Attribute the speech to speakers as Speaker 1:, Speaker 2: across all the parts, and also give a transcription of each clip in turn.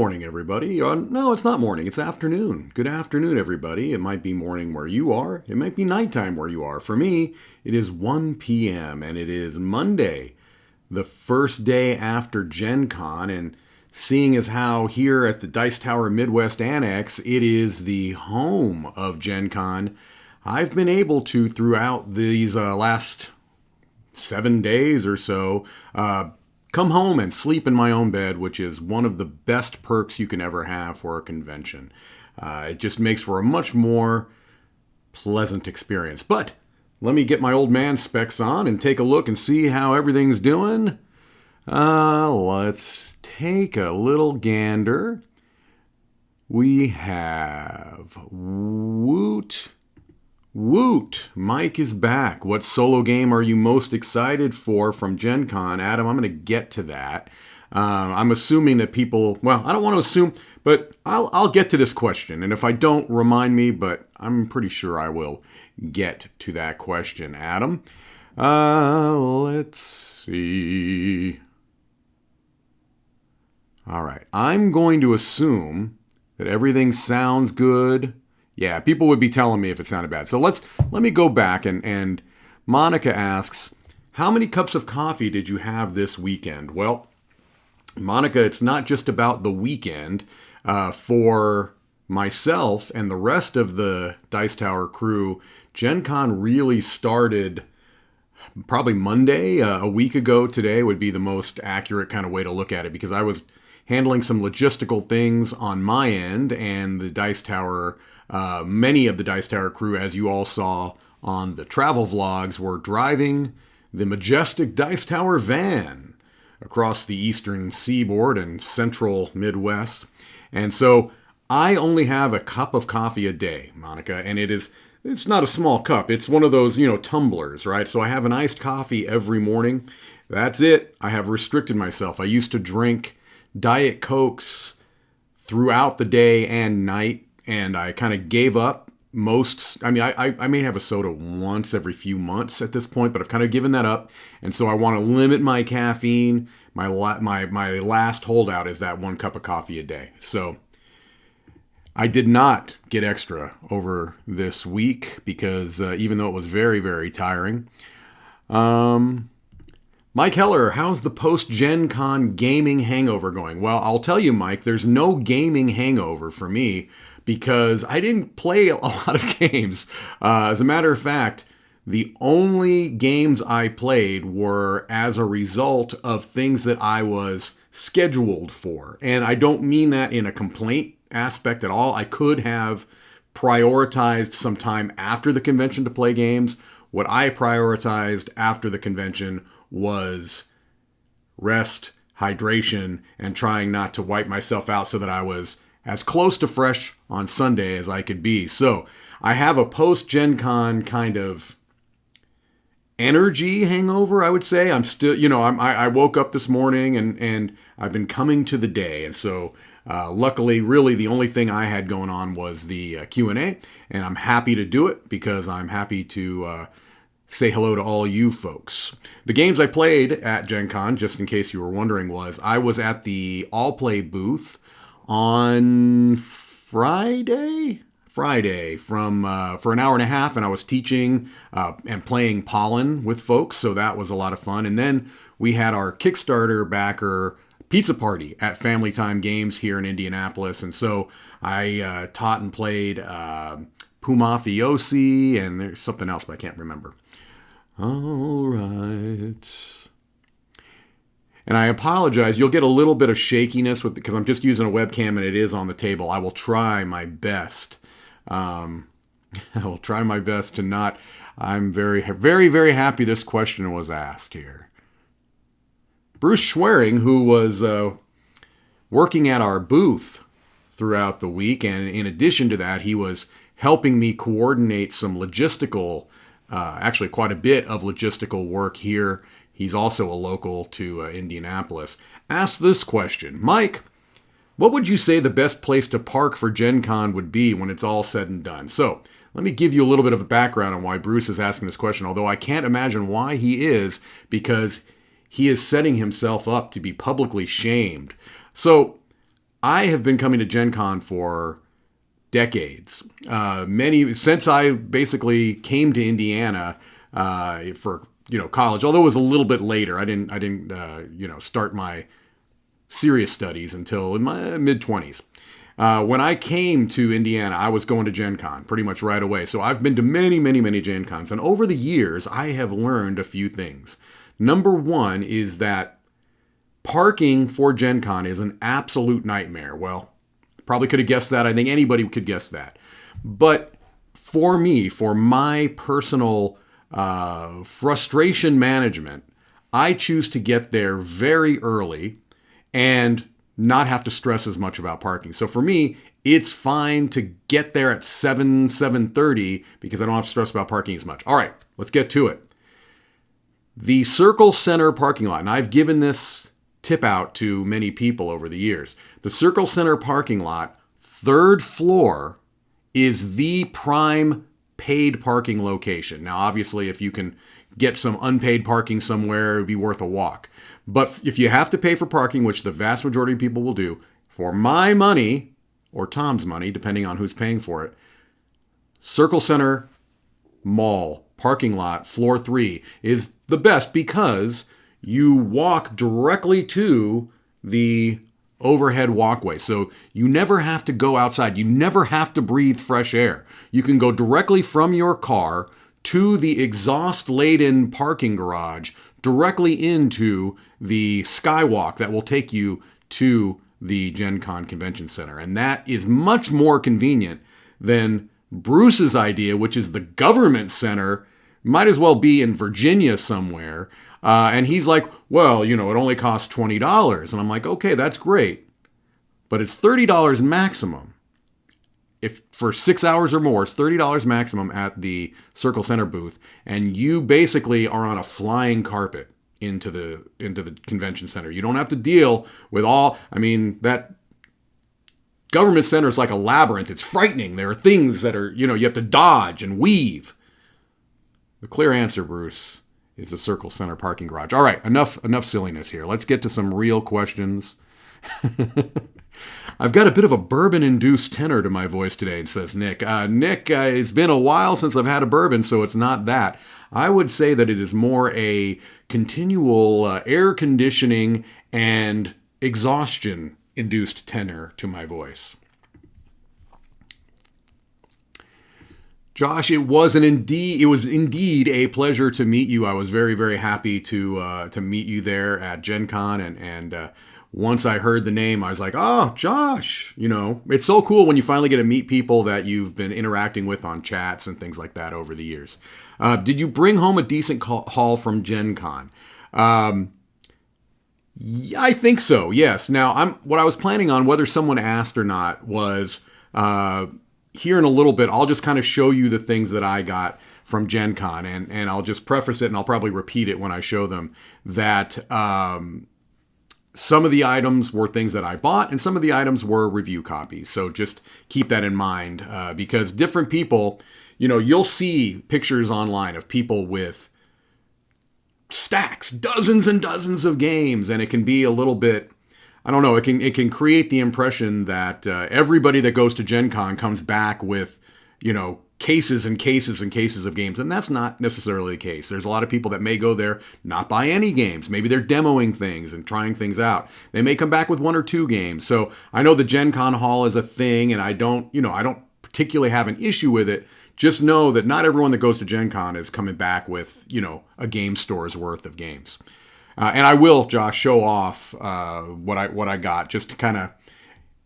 Speaker 1: morning, everybody. No, it's not morning. It's afternoon. Good afternoon, everybody. It might be morning where you are. It might be nighttime where you are. For me, it is 1 p.m. and it is Monday, the first day after Gen Con. And seeing as how here at the Dice Tower Midwest Annex, it is the home of Gen Con, I've been able to, throughout these last 7 days or so, come home and sleep in my own bed, which is one of the best perks you can ever have for a convention. It just makes for a much more pleasant experience. But let me get my old man specs on and take a look and see how everything's doing. Let's take a little gander. We have Woot! Mike is back. What solo game are you most excited for from Gen Con? Adam, I'm going to get to that. I'm assuming that people, well, I don't want to assume, but I'll get to this question. And if I don't, remind me, but I'm pretty sure I will get to that question. Adam, let's see. All right. I'm going to assume that everything sounds good. Yeah, people would be telling me if it sounded bad. So let me go back and Monica asks, how many cups of coffee did you have this weekend? Well, Monica, it's not just about the weekend. For myself and the rest of the Dice Tower crew, Gen Con really started probably Monday. A week ago today would be the most accurate kind of way to look at it, because I was handling some logistical things on my end, and the Dice Tower, many of the Dice Tower crew, as you all saw on the travel vlogs, were driving the majestic Dice Tower van across the eastern seaboard and central Midwest. And so I only have a cup of coffee a day, Monica, and it's not a small cup. It's one of those, tumblers, right? So I have an iced coffee every morning. That's it. I have restricted myself. I used to drink Diet Cokes throughout the day and night, and I kind of gave up most. I mean, I may have a soda once every few months at this point, but I've kind of given that up. And so I want to limit my caffeine. My last holdout is that 1 cup of coffee a day. So I did not get extra over this week because even though it was very, very tiring. Mike Heller, how's the post-Gen Con gaming hangover going? Well, I'll tell you, Mike, there's no gaming hangover for me because I didn't play a lot of games. As a matter of fact, the only games I played were as a result of things that I was scheduled for. And I don't mean that in a complaint aspect at all. I could have prioritized some time after the convention to play games. What I prioritized after the convention was rest, hydration, and trying not to wipe myself out so that I was as close to fresh on Sunday as I could be. So I have a post-Gen Con kind of energy hangover, I would say. I'm still, I woke up this morning and I've been coming to the day. And so luckily, really the only thing I had going on was the Q&A, and I'm happy to do it because I'm happy to say hello to all you folks. The games I played at Gen Con, just in case you were wondering, was I was at the All Play booth on Friday from for an hour and a half, and I was teaching and playing Pollen with folks, so that was a lot of fun. And then we had our Kickstarter backer pizza party at Family Time Games here in Indianapolis, and so I taught and played Pumafiosi, and there's something else, but I can't remember. All right. And I apologize. You'll get a little bit of shakiness because I'm just using a webcam and it is on the table. I will try my best. I will try my best to not. I'm very, very, very happy this question was asked here. Bruce Schwering, who was working at our booth throughout the week, and in addition to that, he was helping me coordinate some logistical, actually quite a bit of logistical work here. He's also a local to Indianapolis. Asked this question. Mike, what would you say the best place to park for Gen Con would be when it's all said and done? So let me give you a little bit of a background on why Bruce is asking this question, although I can't imagine why he is, because he is setting himself up to be publicly shamed. So I have been coming to Gen Con for decades. Since I basically came to Indiana for college, although it was a little bit later. I didn't start my serious studies until in my mid-20s. When I came to Indiana, I was going to Gen Con pretty much right away. So I've been to many, many, many Gen Cons. And over the years, I have learned a few things. Number one is that parking for Gen Con is an absolute nightmare. Well, probably could have guessed that. I think anybody could guess that. But for me, for my personal frustration management, I choose to get there very early and not have to stress as much about parking. So for me, it's fine to get there at 7:30 because I don't have to stress about parking as much. All right, let's get to it. The Circle Center parking lot, and I've given this tip out to many people over the years. The Circle Center parking lot, third floor, is the prime paid parking location. Now, obviously, if you can get some unpaid parking somewhere, it would be worth a walk. But if you have to pay for parking, which the vast majority of people will do, for my money, or Tom's money, depending on who's paying for it, Circle Center Mall parking lot, floor 3, is the best because you walk directly to the overhead walkway. So you never have to go outside. You never have to breathe fresh air. You can go directly from your car to the exhaust-laden parking garage, directly into the skywalk that will take you to the Gen Con Convention Center. And that is much more convenient than Bruce's idea, which is the government center. Might as well be in Virginia somewhere. And he's like, well, it only costs $20. And I'm like, okay, that's great. But it's $30 maximum. If for 6 hours or more, it's $30 maximum at the Circle Center booth. And you basically are on a flying carpet into the convention center. You don't have to deal with that government center is like a labyrinth. It's frightening. There are things that are, you have to dodge and weave. The clear answer, Bruce, is the Circle Center parking garage. All right, enough silliness here. Let's get to some real questions. I've got a bit of a bourbon-induced tenor to my voice today, says Nick. Nick, it's been a while since I've had a bourbon, so it's not that. I would say that it is more a continual air conditioning and exhaustion-induced tenor to my voice. Josh, it was indeed a pleasure to meet you. I was very, very happy to meet you there at Gen Con, and once I heard the name, I was like, oh, Josh. It's so cool when you finally get to meet people that you've been interacting with on chats and things like that over the years. Did you bring home a decent haul from Gen Con? I think so, yes. Now, what I was planning on, whether someone asked or not, was here in a little bit, I'll just kind of show you the things that I got from Gen Con, and I'll just preface it, and I'll probably repeat it when I show them, that some of the items were things that I bought, and some of the items were review copies. So just keep that in mind, because different people, you'll see pictures online of people with stacks, dozens and dozens of games, and it can be a little bit, I don't know, it can create the impression that everybody that goes to Gen Con comes back with, cases and cases and cases of games. And that's not necessarily the case. There's a lot of people that may go there, not buy any games. Maybe they're demoing things and trying things out. They may come back with 1 or 2 games. So I know the Gen Con Hall is a thing, and I don't particularly have an issue with it. Just know that not everyone that goes to Gen Con is coming back with, a game store's worth of games. And I will, Josh, show off what I got, just to kind of,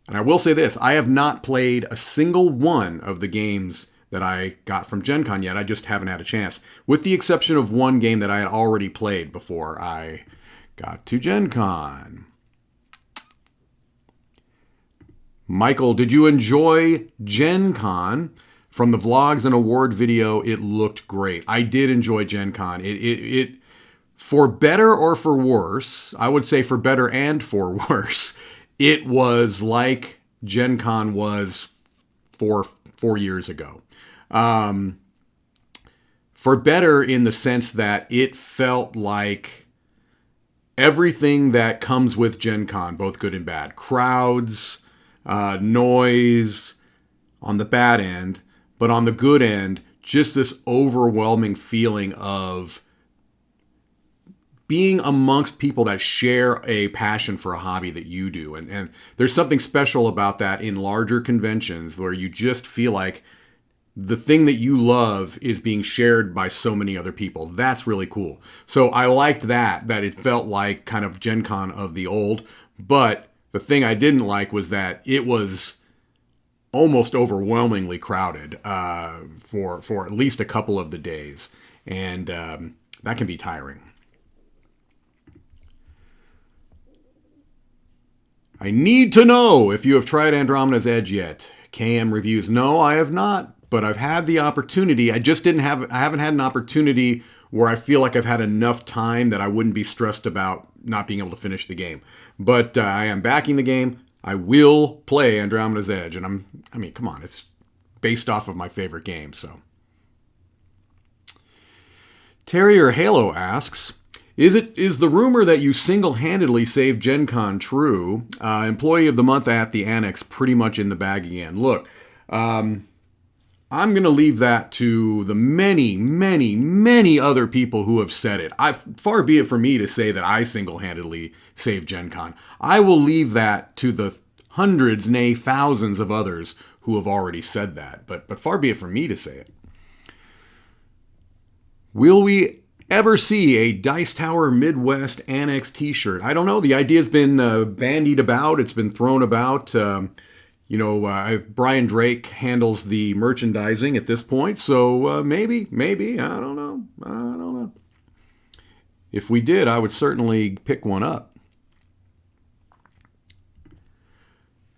Speaker 1: and I will say this, I have not played a single one of the games that I got from Gen Con yet. I just haven't had a chance, with the exception of one game that I had already played before I got to Gen Con. Michael, did you enjoy Gen Con? From the vlogs and award video, it looked great. I did enjoy Gen Con. It for better or for worse, I would say for better and for worse, it was like Gen Con was 4 years ago. For better in the sense that it felt like everything that comes with Gen Con, both good and bad. Crowds, noise on the bad end, but on the good end, just this overwhelming feeling of being amongst people that share a passion for a hobby that you do. And there's something special about that in larger conventions where you just feel like the thing that you love is being shared by so many other people. That's really cool. So I liked that it felt like kind of Gen Con of the old. But the thing I didn't like was that it was almost overwhelmingly crowded for at least a couple of the days. And that can be tiring. I need to know if you have tried Andromeda's Edge yet. KM reviews. No, I have not. But I've had the opportunity. I haven't had an opportunity where I feel like I've had enough time that I wouldn't be stressed about not being able to finish the game. But I am backing the game. I will play Andromeda's Edge. And come on, it's based off of my favorite game, so. Terrier Halo asks, is the rumor that you single-handedly saved Gen Con true? Employee of the month at the Annex pretty much in the bag again. Look, I'm going to leave that to the many, many, many other people who have said it. Far be it from me to say that I single-handedly saved Gen Con. I will leave that to the hundreds, nay, thousands of others who have already said that. But far be it from me to say it. Will we ever see a Dice Tower Midwest Annex t-shirt? I don't know. The idea's been bandied about. It's been thrown about. Brian Drake handles the merchandising at this point, so maybe, I don't know. If we did, I would certainly pick one up.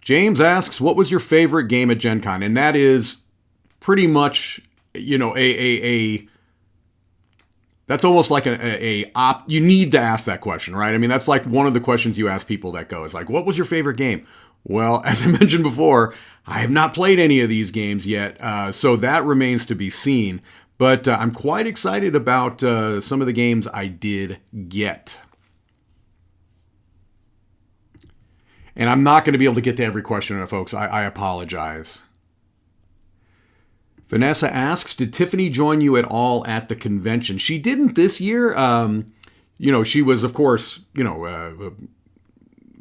Speaker 1: James asks, what was your favorite game at Gen Con? And that is pretty much, that's almost like you need to ask that question, right? I mean, that's like one of the questions you ask people that go, is like, what was your favorite game? Well, as I mentioned before, I have not played any of these games yet, so that remains to be seen. But I'm quite excited about some of the games I did get. And I'm not going to be able to get to every question, folks. I apologize. Vanessa asks, did Tiffany join you at all at the convention? She didn't this year. She was, of course,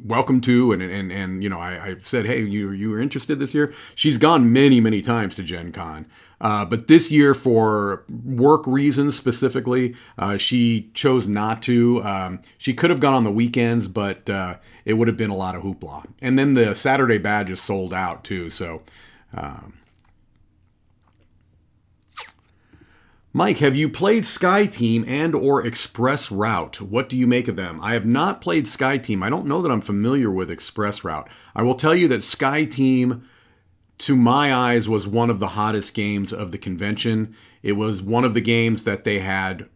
Speaker 1: welcome to, and I said, hey, you were interested this year? She's gone many, many times to Gen Con. But this year, for work reasons specifically, she chose not to. She could have gone on the weekends, but it would have been a lot of hoopla. And then the Saturday badges sold out too, so... Mike, have you played Sky Team and or Express Route? What do you make of them? I have not played Sky Team. I don't know that I'm familiar with Express Route. I will tell you that Sky Team, to my eyes, was one of the hottest games of the convention. It was one of the games that they had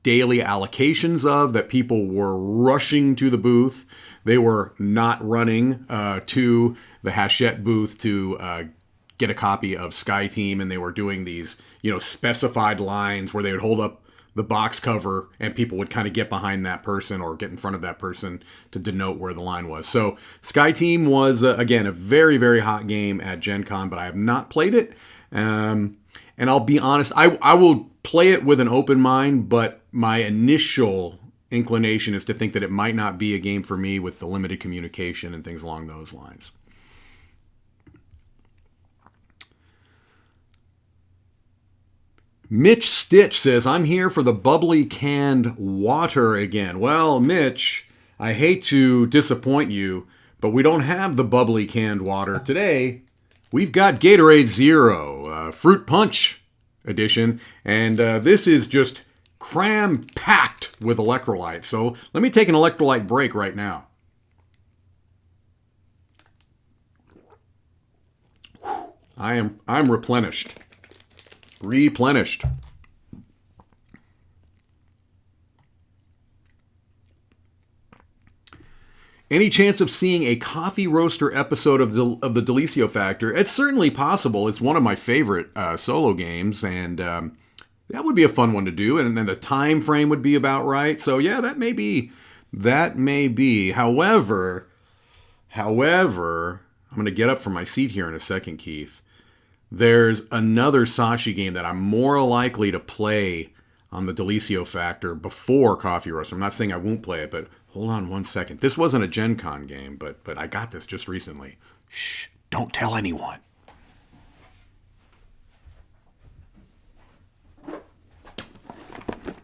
Speaker 1: daily allocations of, that people were rushing to the booth. They were not running to the Hachette booth to get a copy of Sky Team, and they were doing these, specified lines where they would hold up the box cover and people would kind of get behind that person or get in front of that person to denote where the line was. So Sky Team was, again, a very, very hot game at Gen Con, but I have not played it. And I'll be honest, I will play it with an open mind, but my initial inclination is to think that it might not be a game for me with the limited communication and things along those lines. Mitch Stitch says, I'm here for the bubbly canned water again. Well, Mitch, I hate to disappoint you, but we don't have the bubbly canned water today. We've got Gatorade Zero, Fruit Punch edition, and this is just cram-packed with electrolytes. So let me take an electrolyte break right now. I'm replenished. Any chance of seeing a coffee roaster episode of the DiLisio Factor? It's certainly possible. It's one of my favorite solo games, and that would be a fun one to do. And then the time frame would be about right. So yeah, that may be. However, I'm going to get up from my seat here in a second, Keith. There's another Sashi game that I'm more likely to play on the DiLisio Factor before Coffee Roaster. I'm not saying I won't play it, but hold on one second. This wasn't a Gen Con game, but I got this just recently. Shh, don't tell anyone.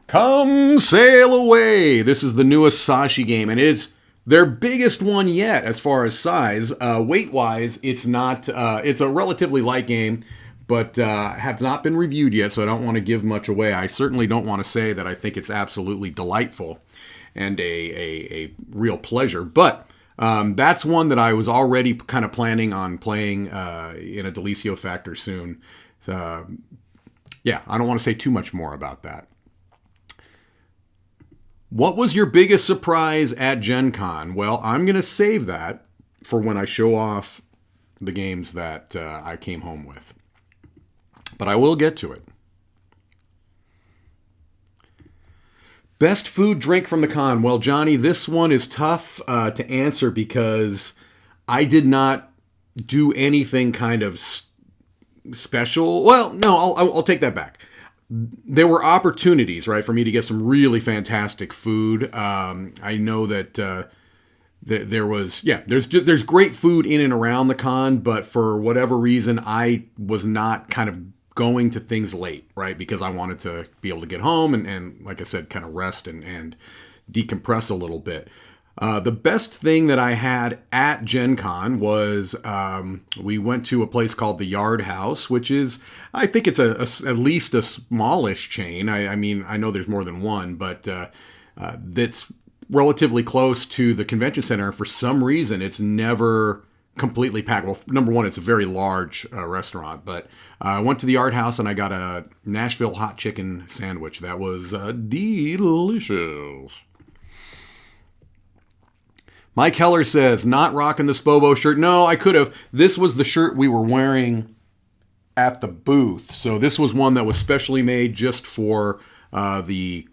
Speaker 1: Come sail away. This is the newest Sashi game, and it's their biggest one yet as far as size. Weight-wise, it's not. It's a relatively light game, but have not been reviewed yet, so I don't want to give much away. I certainly don't want to say that I think it's absolutely delightful and a real pleasure, but that's one that I was already kind of planning on playing in a DiLisio Factor soon. Yeah, I don't want to say too much more about that. What was your biggest surprise at Gen Con? Well, I'm going to save that for when I show off the games that I came home with. But I will get to it. Best food drink from the con. Well, Johnny, this one is tough to answer because I did not do anything kind of special. Well, no, I'll take that back. There were opportunities, right, for me to get some really fantastic food. I know that there was, there's great food in and around the con, but for whatever reason, I was not kind of going to things late, right, because I wanted to be able to get home and like I said, kind of rest and decompress a little bit. The best thing that I had at Gen Con was we went to a place called the Yard House, which is, I think it's at least a smallish chain. I mean, I know there's more than one, but that's relatively close to the convention center. For some reason, it's never completely packed. Well, number one, it's a very large restaurant, but I went to the Yard House and I got a Nashville hot chicken sandwich. That was delicious. Mike Heller says, not rocking the Spobo shirt. No, I could have. This was the shirt we were wearing at the booth. So this was one that was specially made just for the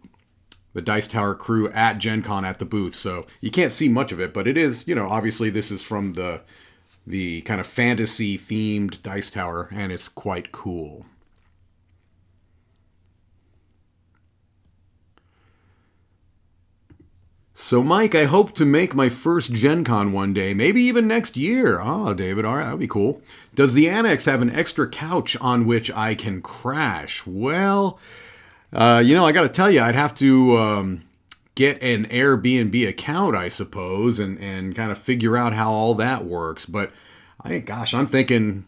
Speaker 1: Dice Tower crew at Gen Con at the booth. So you can't see much of it, but it is, obviously this is from the kind of fantasy themed Dice Tower, and it's quite cool. So, Mike, I hope to make my first Gen Con one day, maybe even next year. Oh, David, all right, that would be cool. Does the Annex have an extra couch on which I can crash? Well, I got to tell you, I'd have to get an Airbnb account, I suppose, and kind of figure out how all that works. But, I'm thinking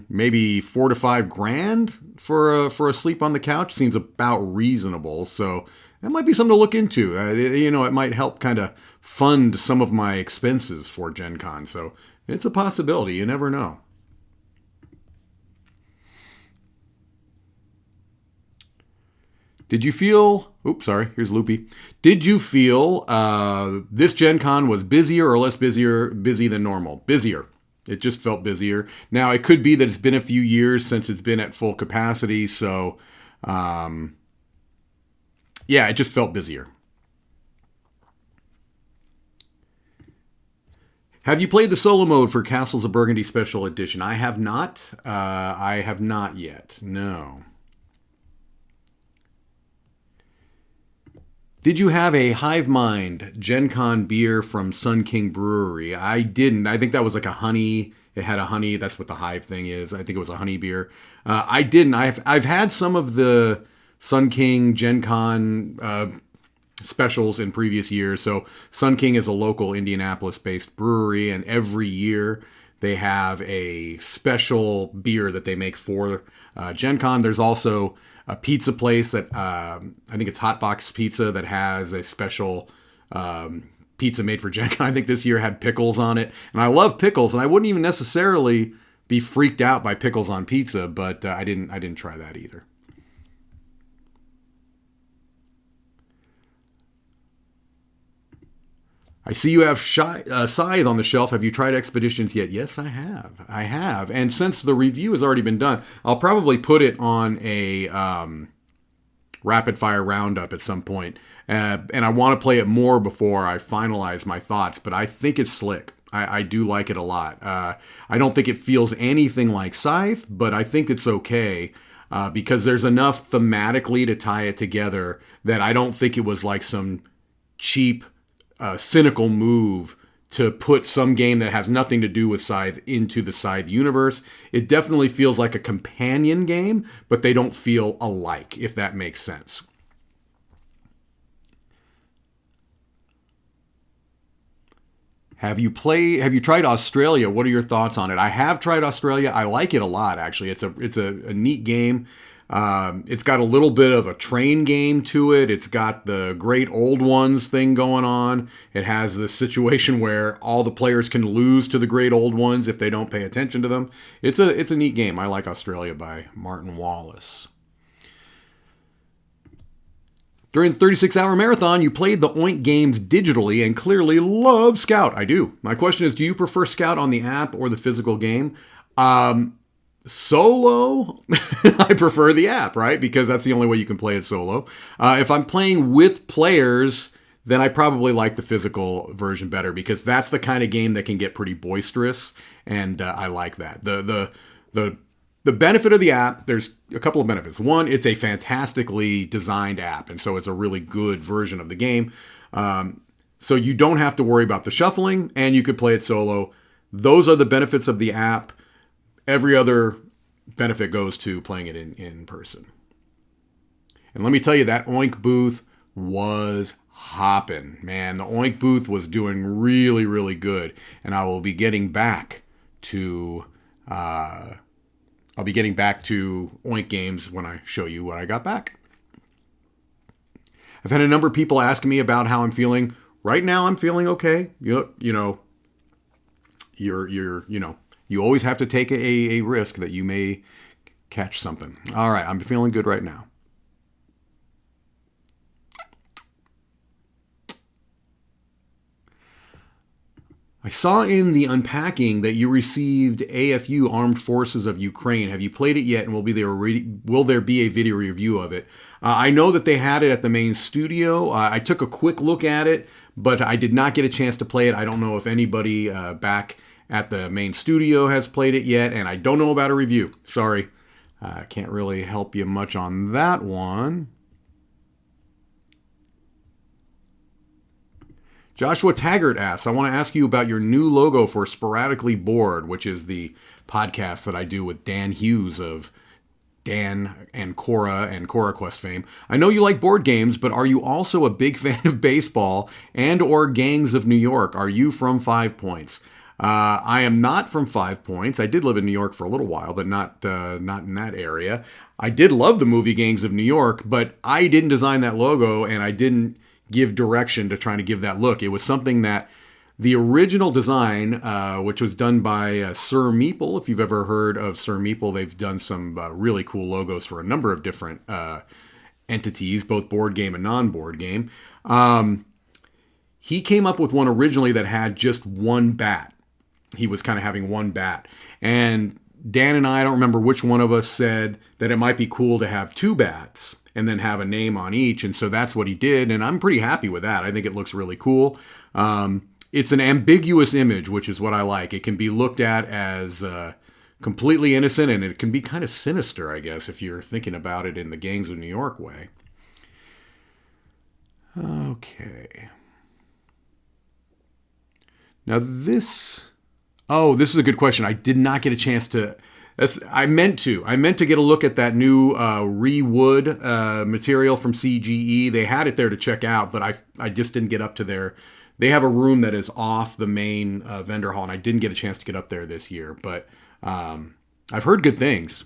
Speaker 1: maybe $4,000 to $5,000 for a sleep on the couch seems about reasonable. So that might be something to look into. It might help kind of fund some of my expenses for Gen Con. So it's a possibility. You never know. Did you feel... Oops, sorry. Here's Loopy. Did you feel this Gen Con was busier or less busy than normal? Busier. It just felt busier. Now, it could be that it's been a few years since it's been at full capacity. So... yeah, it just felt busier. Have you played the solo mode for Castles of Burgundy Special Edition? I have not. I have not yet. No. Did you have a Hive Mind Gen Con beer from Sun King Brewery? I didn't. I think that was like a honey. It had a honey. That's what the Hive thing is. I think it was a honey beer. I didn't. I've had some of the Sun King Gen Con specials in previous years. So Sun King is a local Indianapolis-based brewery, and every year they have a special beer that they make for Gen Con. There's also a pizza place that I think it's Hotbox Pizza that has a special pizza made for Gen Con. I think this year had pickles on it, and I love pickles, and I wouldn't even necessarily be freaked out by pickles on pizza, but I didn't try that either. I see you have Scythe on the shelf. Have you tried Expeditions yet? Yes, I have. I have. And since the review has already been done, I'll probably put it on a rapid fire roundup at some point. And I want to play it more before I finalize my thoughts. But I think it's slick. I do like it a lot. I don't think it feels anything like Scythe, but I think it's okay because there's enough thematically to tie it together that I don't think it was like some cheap, cynical move to put some game that has nothing to do with Scythe into the Scythe universe. It definitely feels like a companion game, but they don't feel alike, if that makes sense. Have you tried Australia? What are your thoughts on it? I have tried Australia. I like it a lot, actually. It's a neat game. It's got a little bit of a train game to it. It's got the great old ones thing going on. It has this situation where all the players can lose to the great old ones if they don't pay attention to them. It's a neat game. I like Australia by Martin Wallace. During the 36-hour marathon, you played the Oink games digitally and clearly love Scout. I do. My question is, do you prefer Scout on the app or the physical game? Solo, I prefer the app, right? Because that's the only way you can play it solo. If I'm playing with players, then I probably like the physical version better because that's the kind of game that can get pretty boisterous, and I like that. The benefit of the app, there's a couple of benefits. One, it's a fantastically designed app, and so it's a really good version of the game. So you don't have to worry about the shuffling, and you could play it solo. Those are the benefits of the app. Every other benefit goes to playing it in person. And let me tell you, that Oink booth was hopping. Man, the Oink booth was doing really, really good. And I will be getting back to Oink games when I show you what I got back. I've had a number of people asking me about how I'm feeling. Right now, I'm feeling okay. You always have to take a risk that you may catch something. All right, I'm feeling good right now. I saw in the unpacking that you received AFU, Armed Forces of Ukraine. Have you played it yet, and will there be a video review of it? I know that they had it at the main studio. I took a quick look at it, but I did not get a chance to play it. I don't know if anybody back at the main studio has played it yet, and I don't know about a review. Sorry. I can't really help you much on that one. Joshua Taggart asks, I want to ask you about your new logo for Sporadically Bored, which is the podcast that I do with Dan Hughes of Dan and Cora Quest fame. I know you like board games, but are you also a big fan of baseball and or Gangs of New York? Are you from 5 Points? I am not from 5 Points. I did live in New York for a little while, but not in that area. I did love the movie Gangs of New York, but I didn't design that logo, and I didn't give direction to trying to give that look. It was something that the original design, which was done by Sir Meeple. If you've ever heard of Sir Meeple, they've done some really cool logos for a number of different entities, both board game and non-board game. He came up with one originally that had just one bat. He was kind of having one bat. And Dan and I don't remember which one of us said that it might be cool to have two bats and then have a name on each. And so that's what he did. And I'm pretty happy with that. I think it looks really cool. It's an ambiguous image, which is what I like. It can be looked at as completely innocent, and it can be kind of sinister, I guess, if you're thinking about it in the Gangs of New York way. Okay. Now this is a good question. I did not get a chance to. I meant to get a look at that new Rewood material from CGE. They had it there to check out, but I just didn't get up to there. They have a room that is off the main vendor hall, and I didn't get a chance to get up there this year. But I've heard good things.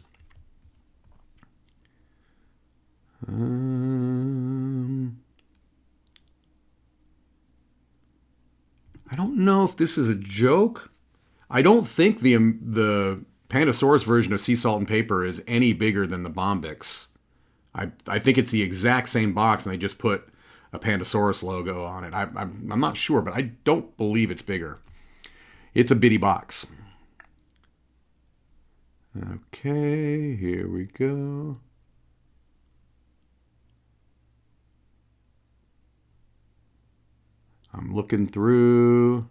Speaker 1: I don't know if this is a joke. I don't think the Pandasaurus version of Sea Salt and Paper is any bigger than the Bombix. I think it's the exact same box, and they just put a Pandasaurus logo on it. I'm not sure, but I don't believe it's bigger. It's a bitty box. Okay, here we go. I'm looking through.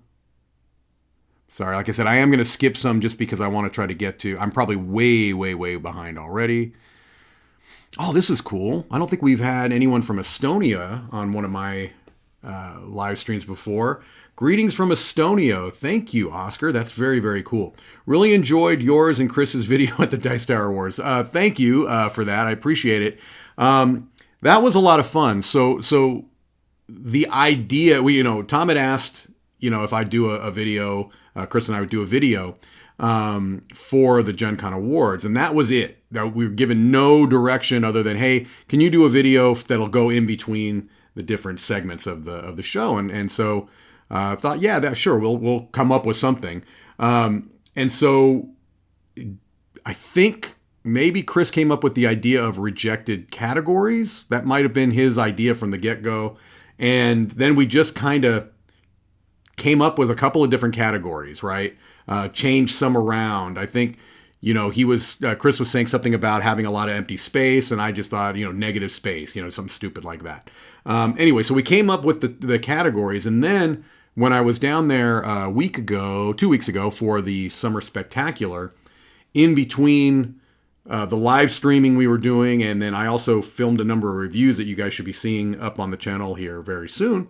Speaker 1: Sorry, like I said, I am going to skip some just because I want to try to get to. I'm probably way, way, way behind already. Oh, this is cool. I don't think we've had anyone from Estonia on one of my live streams before. Greetings from Estonia. Thank you, Oscar. That's very, very cool. Really enjoyed yours and Chris's video at the Dice Tower Wars. Thank you for that. I appreciate it. That was a lot of fun. So the idea, Tom had asked, if I do a video, Chris and I would do a video for the Gen Con Awards, and that was it. Now, we were given no direction other than, hey, can you do a video that'll go in between the different segments of the show? And so I thought, yeah, sure, we'll come up with something. And so I think maybe Chris came up with the idea of rejected categories. That might have been his idea from the get-go. And then we just kind of came up with a couple of different categories, right? Changed some around. I think, Chris was saying something about having a lot of empty space, and I just thought, negative space, something stupid like that. Anyway, so we came up with the categories, and then when I was down there 2 weeks ago for the Summer Spectacular, in between the live streaming we were doing, and then I also filmed a number of reviews that you guys should be seeing up on the channel here very soon.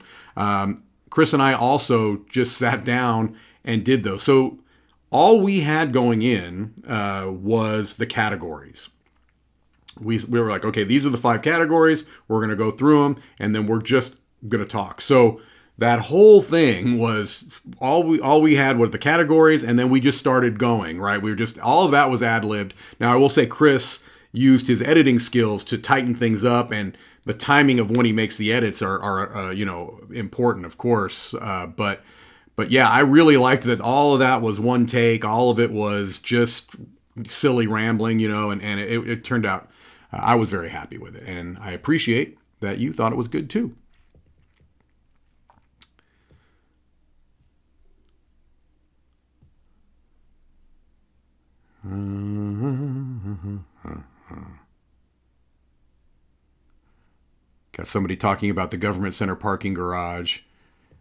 Speaker 1: Chris and I also just sat down and did those. So all we had going in was the categories. We were like, okay, these are the 5 categories. We're going to go through them, and then we're just going to talk. So that whole thing was all we had was the categories, and then we just started going, right? All of that was ad-libbed. Now, I will say Chris used his editing skills to tighten things up, and the timing of when he makes the edits are important, of course. But yeah, I really liked that all of that was one take. All of it was just silly rambling, and it turned out, I was very happy with it. And I appreciate that you thought it was good too. Got somebody talking about the government center parking garage.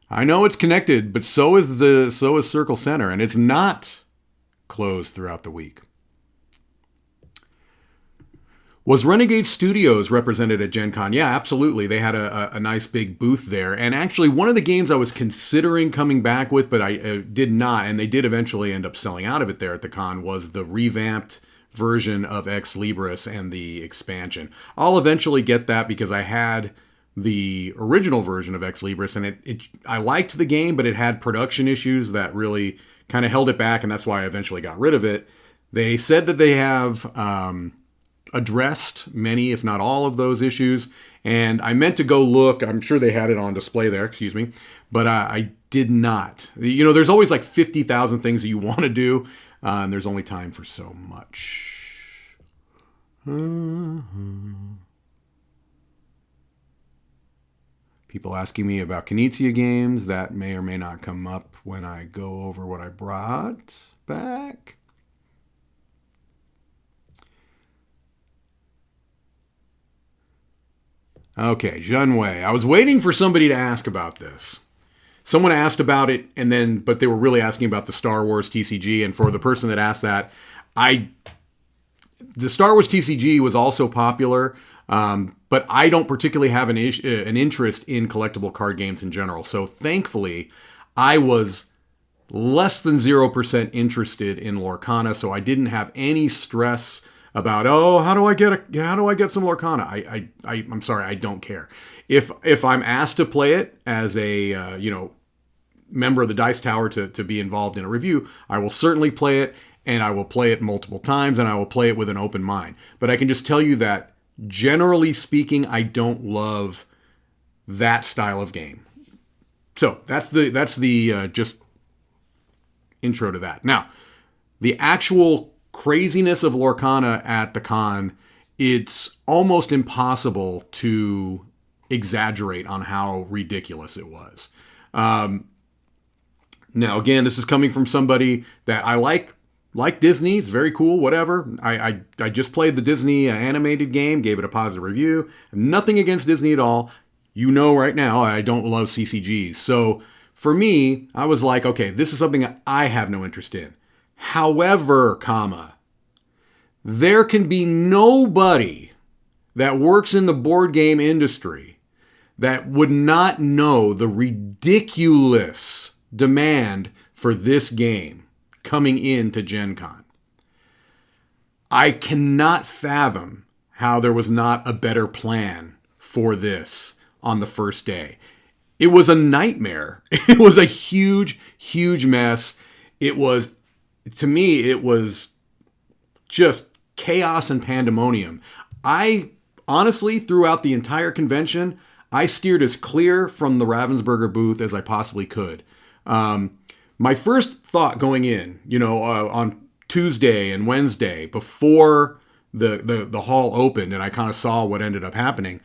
Speaker 1: I know it's connected, but so is Circle Center, and it's not closed throughout the week. Was Renegade Studios represented at Gen Con? Yeah, absolutely. They had a nice big booth there. And actually, one of the games I was considering coming back with, but I did not, and they did eventually end up selling out of it there at the con, was the revamped version of Ex Libris and the expansion. I'll eventually get that because I had the original version of Ex Libris, and I liked the game, but it had production issues that really kind of held it back, and that's why I eventually got rid of it. They said that they have addressed many, if not all, of those issues, and I meant to go look. I'm sure they had it on display there, but I did not. There's always like 50,000 things that you want to do, and there's only time for so much. People asking me about Knizia games. That may or may not come up when I go over what I brought back. Okay, Junwei. I was waiting for somebody to ask about this. Someone asked about it, but they were really asking about the Star Wars TCG. And for the person that asked that, the Star Wars TCG was also popular, but I don't particularly have an interest in collectible card games in general. So thankfully, I was less than 0% interested in Lorcana, so I didn't have any stress about, how do I get some Lorcana? I'm sorry, I don't care. If I'm asked to play it as a member of the Dice Tower to be involved in a review, I will certainly play it, and I will play it multiple times, and I will play it with an open mind. But I can just tell you that, generally speaking, I don't love that style of game. So that's the just intro to that. Now, the actual craziness of Lorcana at the con, it's almost impossible to exaggerate on how ridiculous it was. Now, again, this is coming from somebody that I like Disney. It's very cool, whatever. I just played the Disney animated game, gave it a positive review. Nothing against Disney at all. Right now, I don't love CCGs. So for me, I was like, okay, this is something that I have no interest in. However, there can be nobody that works in the board game industry that would not know the ridiculous demand for this game coming into Gen Con. I cannot fathom how there was not a better plan for this on the first day. It was a nightmare. It was a huge, huge mess. It was, to me, it was just chaos and pandemonium. I honestly, throughout the entire convention, I steered as clear from the Ravensburger booth as I possibly could. My first thought going in, on Tuesday and Wednesday before the hall opened and I kind of saw what ended up happening,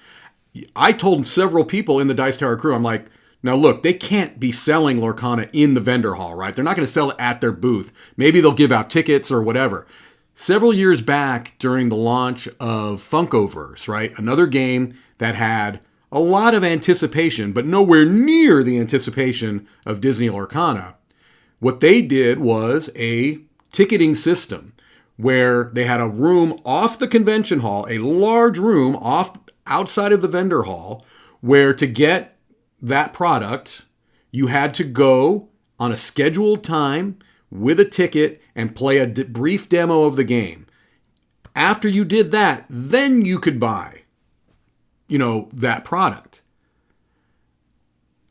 Speaker 1: I told several people in the Dice Tower crew, I'm like, now look, they can't be selling Lorcana in the vendor hall, right? They're not going to sell it at their booth. Maybe they'll give out tickets or whatever. Several years back during the launch of Funkoverse, right? Another game that had a lot of anticipation, but nowhere near the anticipation of Disney Lorcana. What they did was a ticketing system where they had a room off the convention hall, a large room outside of the vendor hall, where to get that product, you had to go on a scheduled time with a ticket and play a brief demo of the game. After you did that, then you could buy, that product.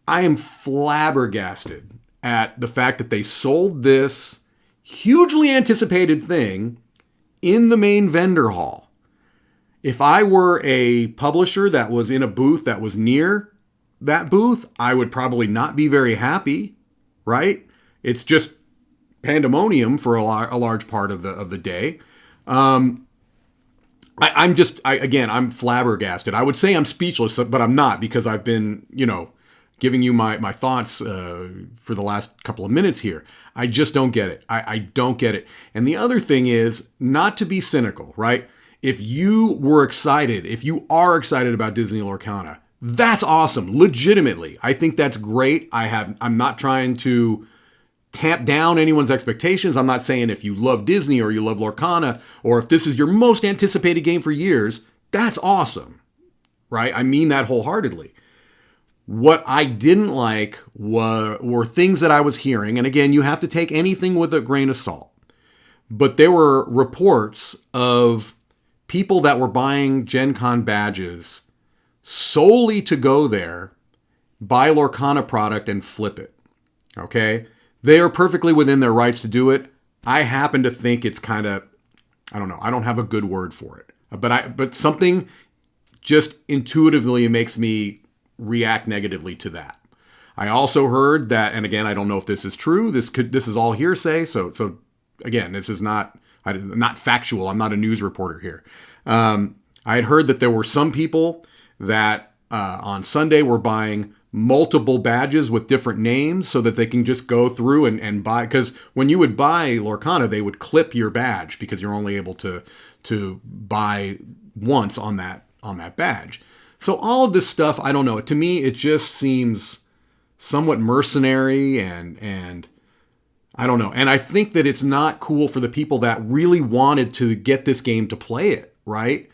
Speaker 1: I am flabbergasted at the fact that they sold this hugely anticipated thing in the main vendor hall. If I were a publisher that was in a booth that was near that booth, I would probably not be very happy, right? It's just pandemonium for a large part of the day. I'm flabbergasted. I would say I'm speechless, but I'm not, because I've been, giving you my thoughts for the last couple of minutes here. I just don't get it. I don't get it. And the other thing is, not to be cynical, right? If you are excited about Disney Lorcana, that's awesome. Legitimately, I think that's great. I'm not trying to tamp down anyone's expectations. I'm not saying if you love Disney or you love Lorcana, or if this is your most anticipated game for years, that's awesome, right? I mean that wholeheartedly. What I didn't like were things that I was hearing, and again, you have to take anything with a grain of salt, but there were reports of people that were buying Gen Con badges solely to go there, buy Lorcana product, and flip it, okay? They are perfectly within their rights to do it. I happen to think it's kind of, I don't know, I don't have a good word for it. But something just intuitively makes me react negatively to that. I also heard that, and again, I don't know if this is true. This is all hearsay. So again, this is not factual. I'm not a news reporter here. I had heard that there were some people that on Sunday were buying multiple badges with different names so that they can just go through and buy, because when you would buy Lorcana, they would clip your badge because you're only able to buy once on that badge. So all of this stuff, I don't know. To me, it just seems somewhat mercenary and I don't know. And I think that it's not cool for the people that really wanted to get this game to play it, right?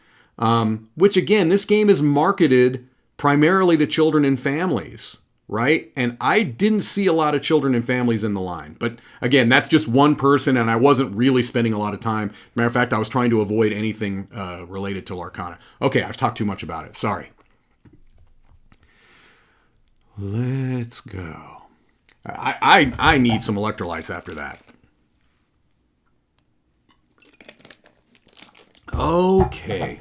Speaker 1: Which again, this game is marketed primarily to children and families, right? And I didn't see a lot of children and families in the line. But again, that's just one person, and I wasn't really spending a lot of time. Matter of fact, I was trying to avoid anything related to Lorcana. Okay, I've talked too much about it. Sorry. Let's go. I need some electrolytes after that. Okay.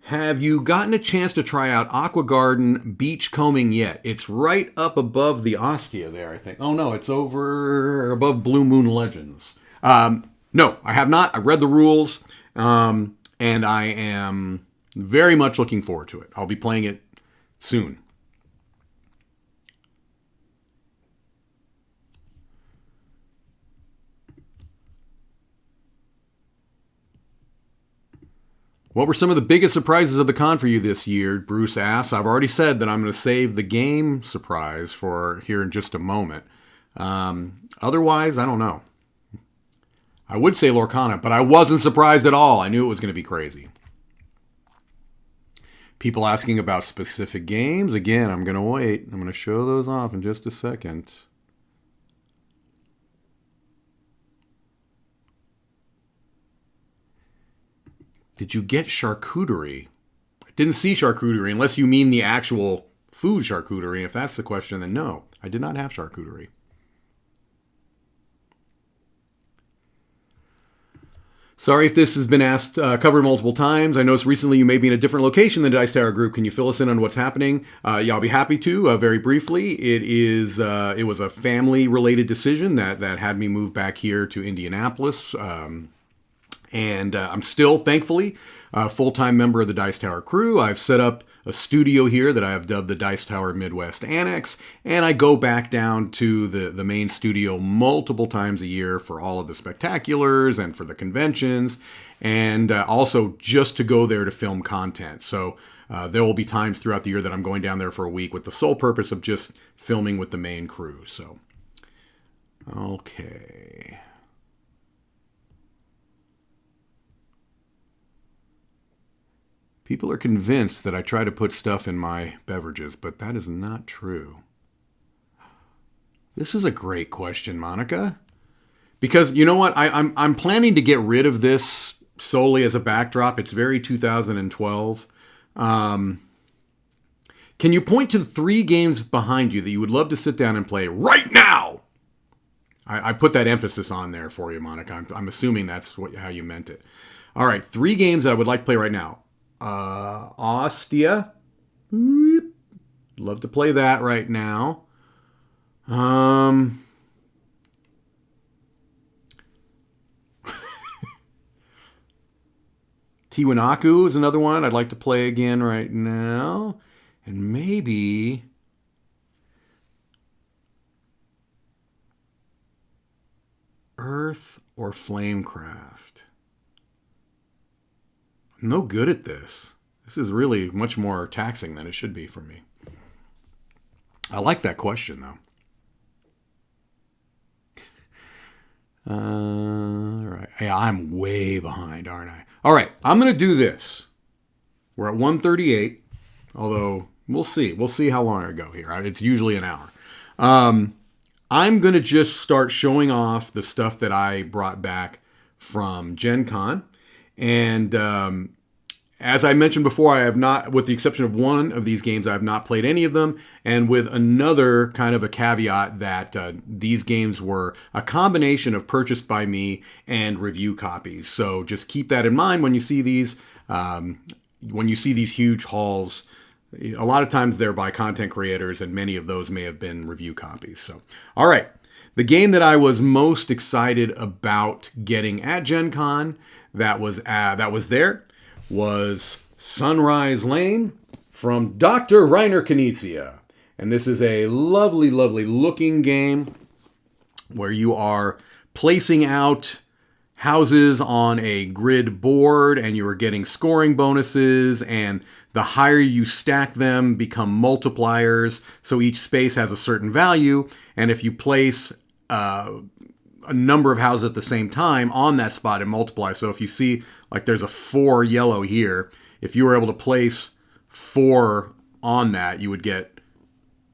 Speaker 1: Have you gotten a chance to try out Aqua Garden Beach Combing yet? It's right up above the Ostia there, I think. Oh no, it's over above Blue Moon Legends. No, I have not. I read the rules, and I am very much looking forward to it. I'll be playing it soon. What were some of the biggest surprises of the con for you this year? Bruce asks. I've already said that I'm going to save the game surprise for here in just a moment. Otherwise, I don't know. I would say Lorcana, but I wasn't surprised at all. I knew it was going to be crazy. People asking about specific games. Again, I'm going to wait. I'm going to show those off in just a second. Did you get charcuterie? I didn't see charcuterie, unless you mean the actual food charcuterie. If that's the question, then no, I did not have charcuterie. Sorry if this has been asked, covered multiple times. I noticed recently you may be in a different location than the Dice Tower Group. Can you fill us in on what's happening? Yeah, I'll be happy to. Very briefly, it was a family-related decision that had me move back here to Indianapolis. And I'm still, thankfully, a full-time member of the Dice Tower crew. I've set up a studio here that I have dubbed the Dice Tower Midwest Annex, and I go back down to the main studio multiple times a year for all of the spectaculars and for the conventions, and also just to go there to film content. So there will be times throughout the year that I'm going down there for a week with the sole purpose of just filming with the main crew. So, okay. People are convinced that I try to put stuff in my beverages, but that is not true. This is a great question, Monica. Because you know what? I'm planning to get rid of this solely as a backdrop. It's very 2012. Can you point to the 3 games behind you that you would love to sit down and play right now? I put that emphasis on there for you, Monica. I'm assuming that's how you meant it. All right, 3 games that I would like to play right now. Ostia. Love to play that right now. Tiwanaku is another one I'd like to play again right now. And maybe Earth or Flamecraft. I'm no good at this. This is really much more taxing than it should be for me. I like that question, though. All right. Yeah, I'm way behind, aren't I? All right. I'm going to do this. We're at 1:38, although we'll see. We'll see how long I go here. It's usually an hour. I'm going to just start showing off the stuff that I brought back from Gen Con. And as I mentioned before, I have not, with the exception of one of these games, I have not played any of them. And with another kind of a caveat that these games were a combination of purchased by me and review copies. So just keep that in mind when you see these. When you see these huge hauls, a lot of times they're by content creators, and many of those may have been review copies. So, all right. The game that I was most excited about getting at Gen Con that was there was Sunrise Lane from Dr. Reiner Knizia. And this is a lovely, lovely looking game where you are placing out houses on a grid board, and you are getting scoring bonuses, and the higher you stack them become multipliers. So each space has a certain value, and if you place a number of houses at the same time on that spot, it multiplies. So if you see, like, there's a 4 yellow here, if you were able to place 4 on that, you would get,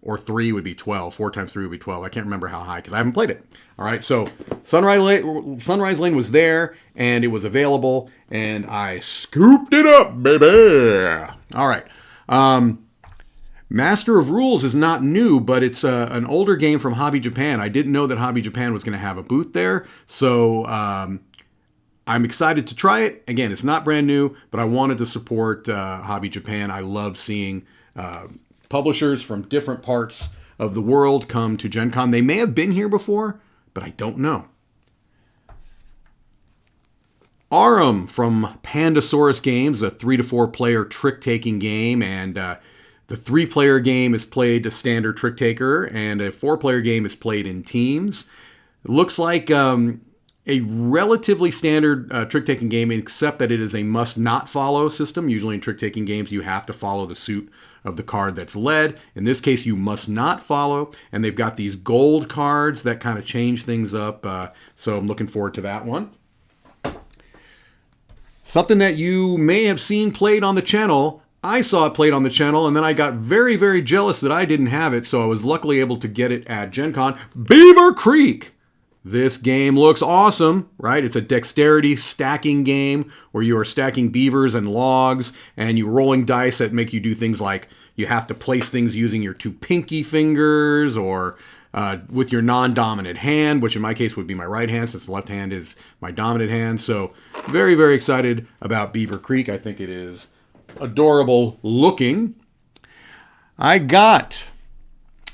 Speaker 1: or 3 would be 12. 4 times 3 would be 12. I can't remember how high because I haven't played it. All right, so Sunrise Lane was there, and it was available, and I scooped it up, baby. All right. Master of Rules is not new, but it's an older game from Hobby Japan. I didn't know that Hobby Japan was going to have a booth there, so I'm excited to try it. Again, it's not brand new, but I wanted to support Hobby Japan. I love seeing publishers from different parts of the world come to Gen Con. They may have been here before, but I don't know. Arum from Pandasaurus Games, a 3 to 4 player trick-taking game, and the 3-player game is played a standard trick-taker, and a 4-player game is played in teams. It looks like a relatively standard trick-taking game, except that it is a must-not-follow system. Usually in trick-taking games, you have to follow the suit of the card that's led. In this case, you must not follow, and they've got these gold cards that kind of change things up, so I'm looking forward to that one. Something that you may have seen played on the channel. I saw it played on the channel, and then I got very, very jealous that I didn't have it, so I was luckily able to get it at Gen Con. Beaver Creek! This game looks awesome, right? It's a dexterity stacking game where you are stacking beavers and logs, and you're rolling dice that make you do things like you have to place things using your 2 pinky fingers or with your non-dominant hand, which in my case would be my right hand since the left hand is my dominant hand. So very, very excited about Beaver Creek. I think it is adorable looking. I got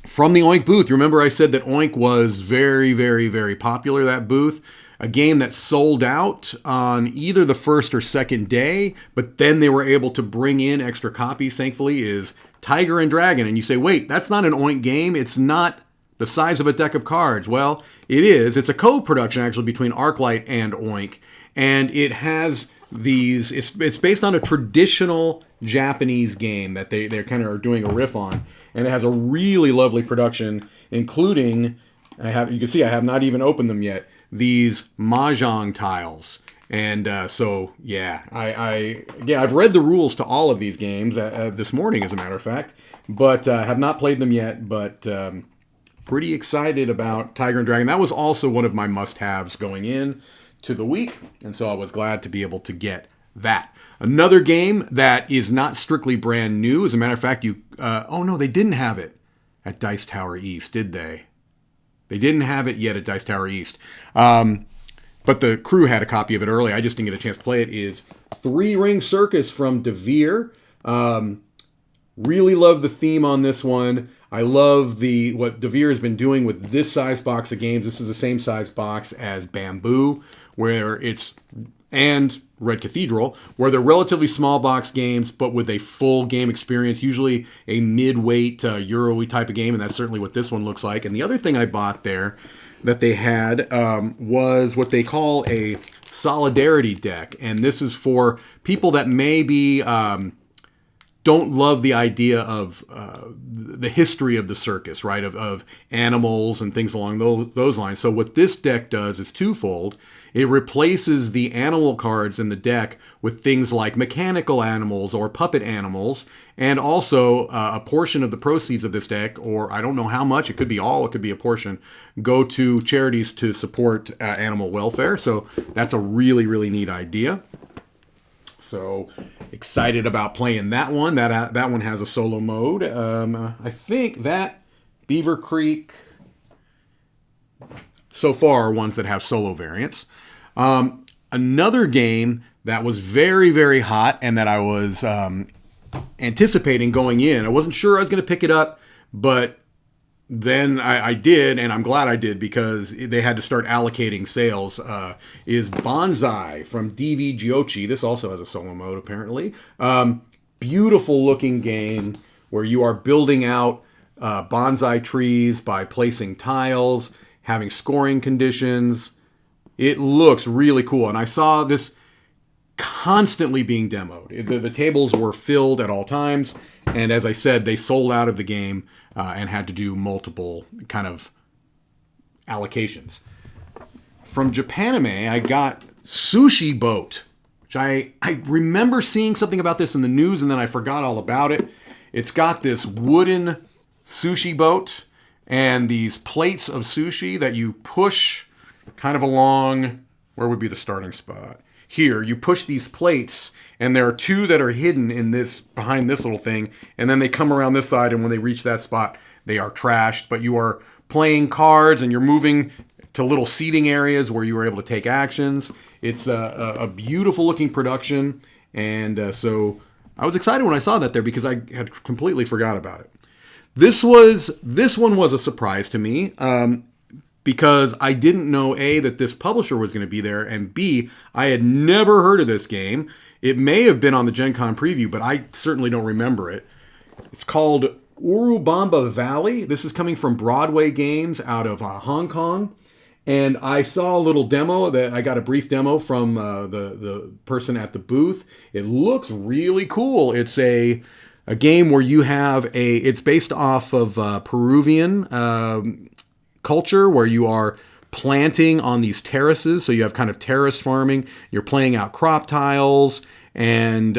Speaker 1: from the Oink booth, remember I said that Oink was very, very, very popular, that booth. A game that sold out on either the first or second day, but then they were able to bring in extra copies, thankfully, is Tiger and Dragon. And you say, wait, that's not an Oink game. It's not the size of a deck of cards. Well, it is. It's a co-production, actually, between Arclight and Oink. And it has these, it's based on a traditional Japanese game that they kind of are doing a riff on. And it has a really lovely production, including, you can see I have not even opened them yet, these Mahjong tiles. And so, yeah, I've read the rules to all of these games this morning, as a matter of fact, but have not played them yet, but pretty excited about Tiger and Dragon. That was also one of my must-haves going in to the week, and so I was glad to be able to get that. Another game that is not strictly brand new, as a matter of fact, oh no, they didn't have it at Dice Tower East, did they? They didn't have it yet at Dice Tower East. But the crew had a copy of it early. I just didn't get a chance to play it. Is Three Ring Circus from DeVere. Really love the theme on this one. I love what DeVere has been doing with this size box of games. This is the same size box as Bamboo, and Red Cathedral, where they're relatively small box games, but with a full game experience, usually a mid-weight Euro-y type of game, and that's certainly what this one looks like. And the other thing I bought there that they had was what they call a solidarity deck, and this is for people that maybe don't love the idea of the history of the circus, right, of animals and things along those lines. So what this deck does is twofold. It replaces the animal cards in the deck with things like mechanical animals or puppet animals, and also a portion of the proceeds of this deck, or I don't know how much, it could be all, it could be a portion, go to charities to support animal welfare. So that's a really, really neat idea. So excited about playing that one. That one has a solo mode. I think that Beaver Creek so far are ones that have solo variants. Another game that was very, very hot and that I was anticipating going in. I wasn't sure I was going to pick it up, but then I did, and I'm glad I did because they had to start allocating sales, is Bonsai from DV Giochi. This also has a solo mode, apparently. Beautiful looking game where you are building out bonsai trees by placing tiles, having scoring conditions. It looks really cool, and I saw this constantly being demoed. The tables were filled at all times, and as I said, they sold out of the game and had to do multiple kind of allocations. From Japanime, I got Sushi Boat, which I remember seeing something about this in the news, and then I forgot all about it. It's got this wooden sushi boat and these plates of sushi that you push kind of along, where would be the starting spot? Here, you push these plates, and there are two that are hidden behind this little thing, and then they come around this side, and when they reach that spot, they are trashed. But you are playing cards, and you're moving to little seating areas where you are able to take actions. It's a beautiful looking production, and so I was excited when I saw that there because I had completely forgot about it. This one was a surprise to me. Because I didn't know, A, that this publisher was going to be there, and B, I had never heard of this game. It may have been on the Gen Con preview, but I certainly don't remember it. It's called Urubamba Valley. This is coming from Broadway Games out of Hong Kong. And I saw a little demo that I got a brief demo from the person at the booth. It looks really cool. It's a game where you have it's based off of Peruvian culture, where you are planting on these terraces. So you have kind of terrace farming. You're playing out crop tiles and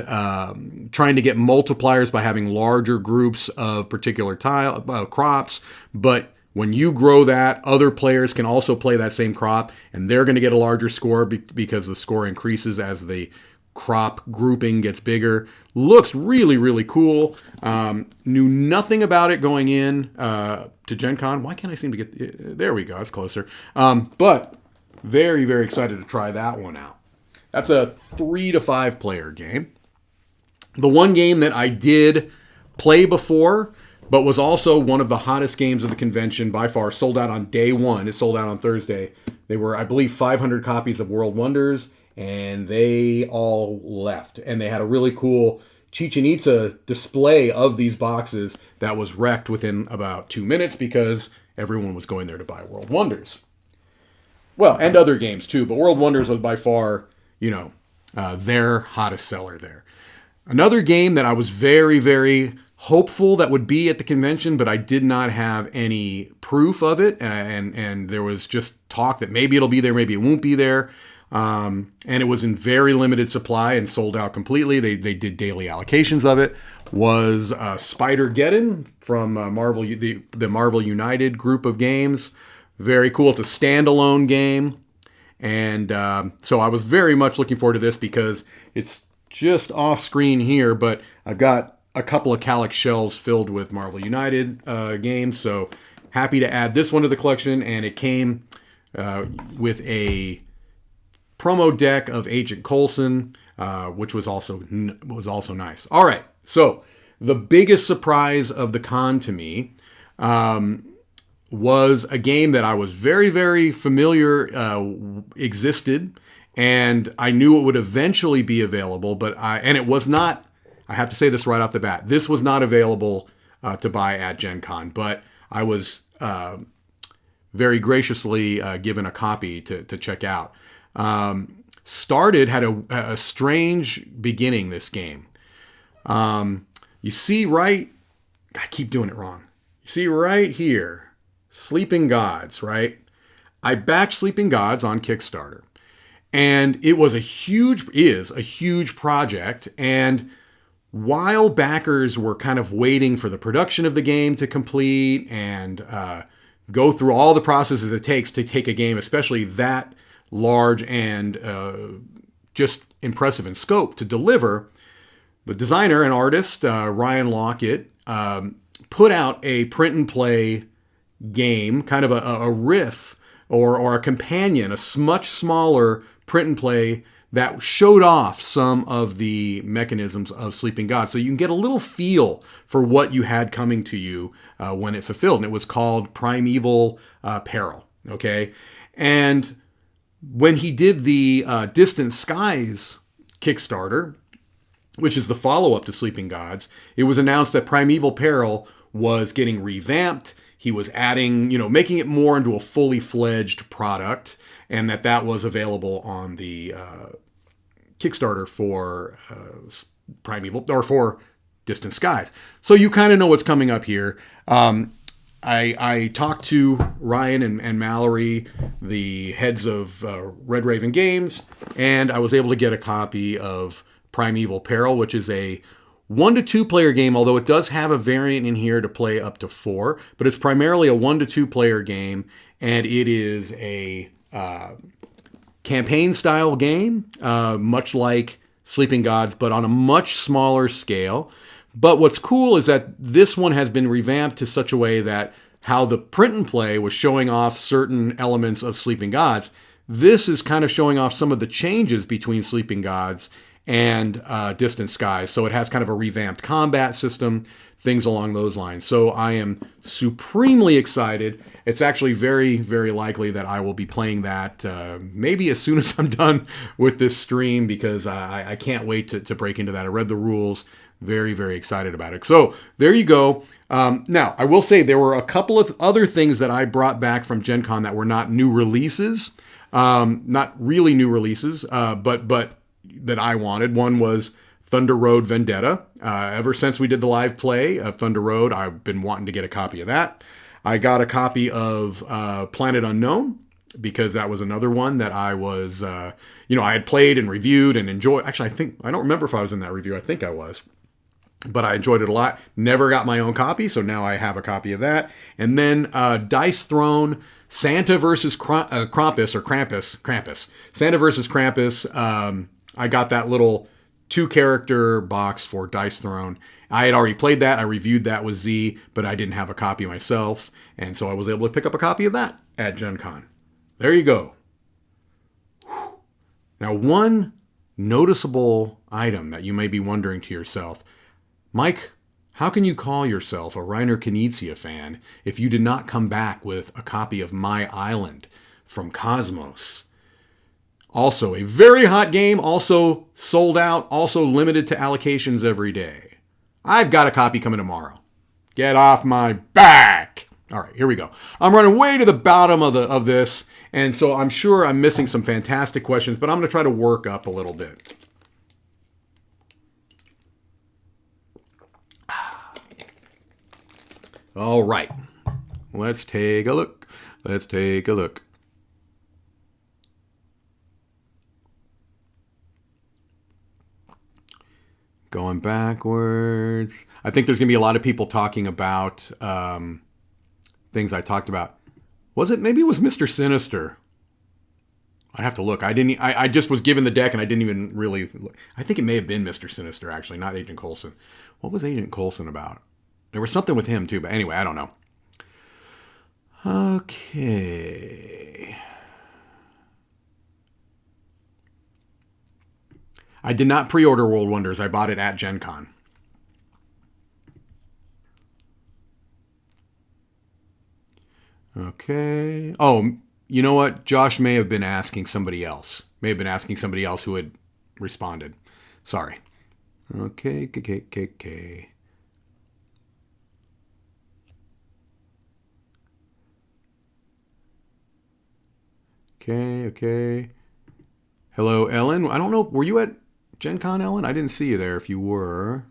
Speaker 1: trying to get multipliers by having larger groups of particular crops. But when you grow that, other players can also play that same crop, and they're going to get a larger score because the score increases as the crop grouping gets bigger. Looks really, really cool. Knew nothing about it going in to Gen Con. Why can't I seem to get... There we go. It's closer. But very, very excited to try that one out. That's a 3 to 5 player game. The one game that I did play before, but was also one of the hottest games of the convention by far, sold out on day one. It sold out on Thursday. They were, I believe, 500 copies of World Wonders, and they all left. And they had a really cool Chichen Itza display of these boxes that was wrecked within about 2 minutes because everyone was going there to buy World Wonders. Well, and other games too, but World Wonders was by far, their hottest seller there. Another game that I was very, very hopeful that would be at the convention, but I did not have any proof of it, and there was just talk that maybe it'll be there, maybe it won't be there, and it was in very limited supply and sold out completely. They did daily allocations of it. Was Spider-Geddon from Marvel, the Marvel United group of games. Very cool. It's a standalone game, and so I was very much looking forward to this because it's just off screen here, but I've got a couple of Calyx shelves filled with Marvel United games, so happy to add this one to the collection. And it came with a promo deck of Agent Coulson, which was also nice. All right, so the biggest surprise of the con to me was a game that I was very, very familiar existed, and I knew it would eventually be available, and it was not. I have to say this right off the bat. This was not available to buy at Gen Con, but I was very graciously given a copy to check out. Had a strange beginning, this game. You see right... I keep doing it wrong. You see right here, Sleeping Gods, right? I backed Sleeping Gods on Kickstarter, and it is a huge project, and while backers were kind of waiting for the production of the game to complete and go through all the processes it takes to take a game, especially that large and just impressive in scope, to deliver, the designer and artist, Ryan Lockett, put out a print and play game, kind of a riff or a companion, a much smaller print and play that showed off some of the mechanisms of Sleeping God. So you can get a little feel for what you had coming to you when it fulfilled. And it was called Primeval Peril, okay? And when he did the Distant Skies Kickstarter, which is the follow-up to Sleeping Gods, it was announced that Primeval Peril was getting revamped. He was adding, making it more into a fully fledged product, and that was available on the Kickstarter for Primeval, or for Distant Skies. So you kind of know what's coming up here. I talked to Ryan and Mallory, the heads of Red Raven Games, and I was able to get a copy of Primeval Peril, which is a 1 to 2 player game, although it does have a variant in here to play up to 4, but it's primarily a 1 to 2 player game, and it is a campaign style game, much like Sleeping Gods, but on a much smaller scale. But what's cool is that this one has been revamped to such a way that how the print and play was showing off certain elements of Sleeping Gods, this is kind of showing off some of the changes between Sleeping Gods and Distant Skies. So it has kind of a revamped combat system, things along those lines. So I am supremely excited. It's actually very, very likely that I will be playing that maybe as soon as I'm done with this stream, because I can't wait to break into that. I read the rules. very, very excited about it. So there you go. Now, I will say there were a couple of other things that I brought back from Gen Con that were not new releases. Not really new releases, but that I wanted. One was Thunder Road Vendetta. Ever since we did the live play of Thunder Road, I've been wanting to get a copy of that. I got a copy of Planet Unknown, because that was another one that I was, I had played and reviewed and enjoyed. Actually, I don't remember if I was in that review. I think I was. But I enjoyed it a lot. Never got my own copy, so now I have a copy of that. And then Dice Throne, Santa versus Krampus. Santa versus Krampus. I got that little 2-character box for Dice Throne. I had already played that. I reviewed that with Z, but I didn't have a copy myself. And so I was able to pick up a copy of that at Gen Con. There you go. Now, one noticeable item that you may be wondering to yourself, Mike, how can you call yourself a Reiner Knizia fan if you did not come back with a copy of My Island from Cosmos? Also a very hot game, also sold out, also limited to allocations every day. I've got a copy coming tomorrow. Get off my back. All right, here we go. I'm running way to the bottom of this, and so I'm sure I'm missing some fantastic questions, but I'm going to try to work up a little bit. All right, let's take a look. Going backwards. I think there's going to be a lot of people talking about things I talked about. Maybe it was Mr. Sinister. I have to look. I just was given the deck and I didn't even really look. I think it may have been Mr. Sinister, actually, not Agent Coulson. What was Agent Coulson about? There was something with him too, but anyway, I don't know. Okay. I did not pre-order World Wonders. I bought it at Gen Con. Okay. Oh, you know what? Josh may have been asking somebody else. Who had responded. Sorry. Okay. Okay. Hello, Ellen. I don't know. Were you at Gen Con, Ellen? I didn't see you there if you were.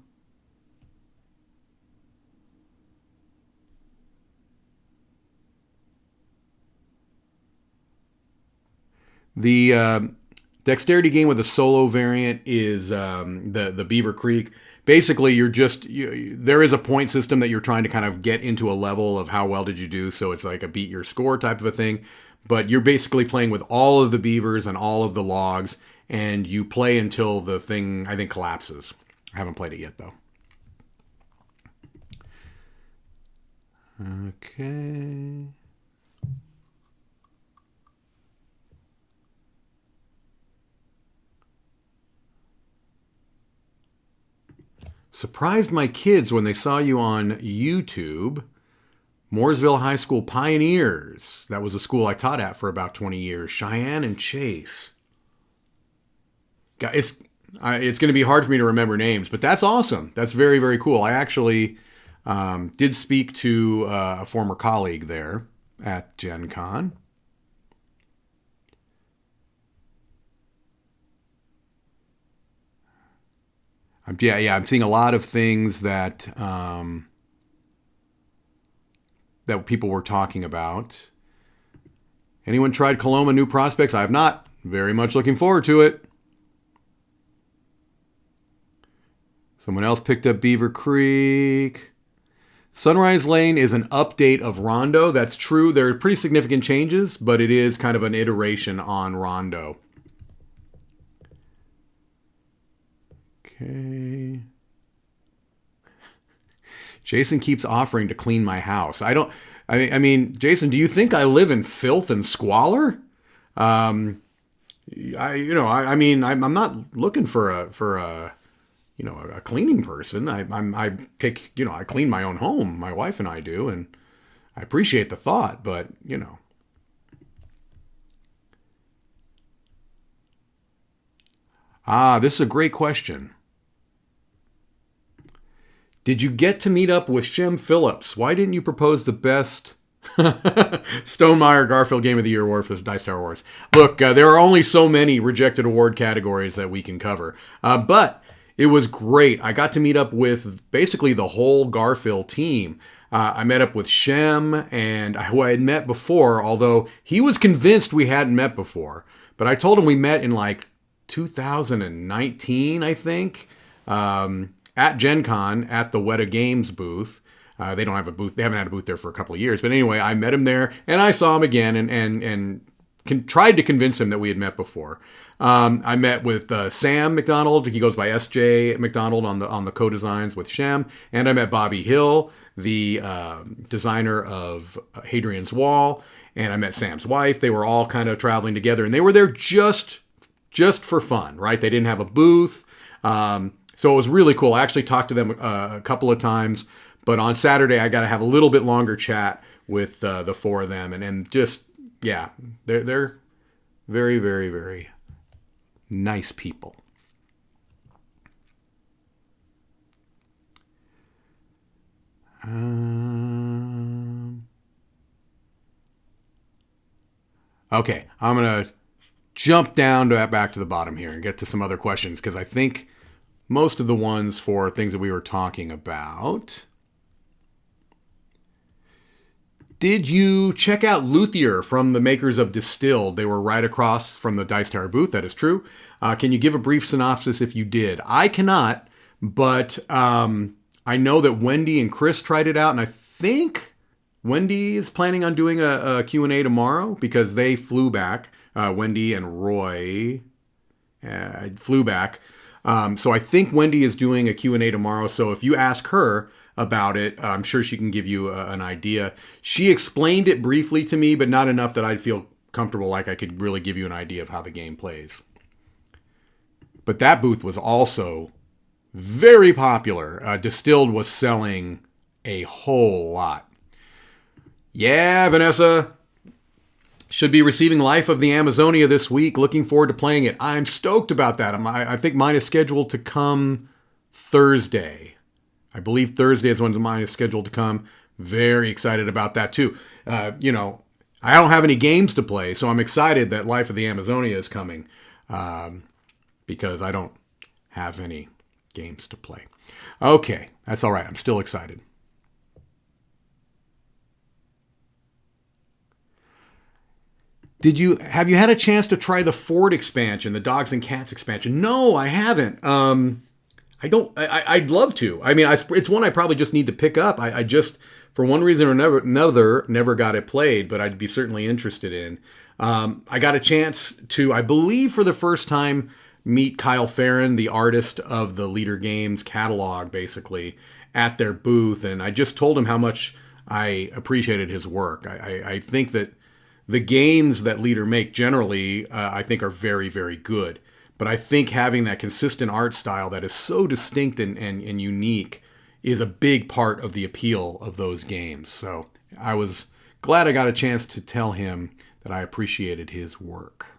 Speaker 1: The Dexterity Game with a solo variant is the Beaver Creek. Basically, there is a point system that you're trying to kind of get into a level of how well did you do. So it's like a beat your score type of a thing. But you're basically playing with all of the beavers and all of the logs, and you play until the thing, I think, collapses. I haven't played it yet, though. Okay. Surprised my kids when they saw you on YouTube. Mooresville High School Pioneers. That was a school I taught at for about 20 years. Cheyenne and Chase. It's going to be hard for me to remember names, but that's awesome. That's very, very cool. I actually did speak to a former colleague there at Gen Con. I'm seeing a lot of things that that people were talking about. Anyone tried Coloma New Prospects? I have not. Very much looking forward to it. Someone else picked up Beaver Creek. Sunrise Lane is an update of Rondo. That's true. There are pretty significant changes, but it is kind of an iteration on Rondo. Okay. Jason keeps offering to clean my house. I mean, Jason, do you think I live in filth and squalor? I'm not looking for a cleaning person. I clean my own home. My wife and I do, and I appreciate the thought, but this is a great question. Did you get to meet up with Shem Phillips? Why didn't you propose the best Stonemeyer Garfield Game of the Year award for the Dice Tower Awards? Look, there are only so many rejected award categories that we can cover. But it was great. I got to meet up with basically the whole Garfield team. I met up with Shem, and who I had met before, although he was convinced we hadn't met before. But I told him we met in like 2019, I think, at Gen Con at the Weta Games booth. They don't have a booth. They haven't had a booth there for a couple of years. But anyway, I met him there, and I saw him again, and tried to convince him that we had met before. I met with Sam McDonald. He goes by S.J. McDonald on the co-designs with Shem. And I met Bobby Hill, the designer of Hadrian's Wall. And I met Sam's wife. They were all kind of traveling together, and they were there just for fun, right? They didn't have a booth. So it was really cool. I actually talked to them a couple of times, but on Saturday I got to have a little bit longer chat with the four of them, and just, yeah, they're very, very, very nice people. Okay, I'm gonna jump down back to the bottom here and get to some other questions, because I think most of the ones for things that we were talking about. Did you check out Luthier from the makers of Distilled? They were right across from the Dice Tower booth. That is true. Can you give a brief synopsis if you did? I cannot, but I know that Wendy and Chris tried it out, and I think Wendy is planning on doing a Q&A tomorrow because they flew back. Wendy and Roy flew back. So I think Wendy is doing a Q&A tomorrow. So if you ask her about it, I'm sure she can give you an idea. She explained it briefly to me, but not enough that I'd feel comfortable like I could really give you an idea of how the game plays. But that booth was also very popular. Distilled was selling a whole lot. Yeah, Vanessa. Should be receiving Life of the Amazonia this week. Looking forward to playing it. I'm stoked about that. I think mine is scheduled to come Thursday. I believe Thursday is when mine is scheduled to come. Very excited about that too. I don't have any games to play, so I'm excited that Life of the Amazonia is coming because I don't have any games to play. Okay, that's all right. I'm still excited. Have you had a chance to try the Ford expansion, the Dogs and Cats expansion? No, I haven't. I'd love to. I mean, it's one I probably just need to pick up. I just, for one reason or another, never got it played, but I'd be certainly interested in. I got a chance to, I believe for the first time, meet Kyle Farron, the artist of the Leader Games catalog, basically, at their booth. And I just told him how much I appreciated his work. I think that the games that Leader make generally, I think, are very, very good. But I think having that consistent art style that is so distinct and unique is a big part of the appeal of those games. So I was glad I got a chance to tell him that I appreciated his work.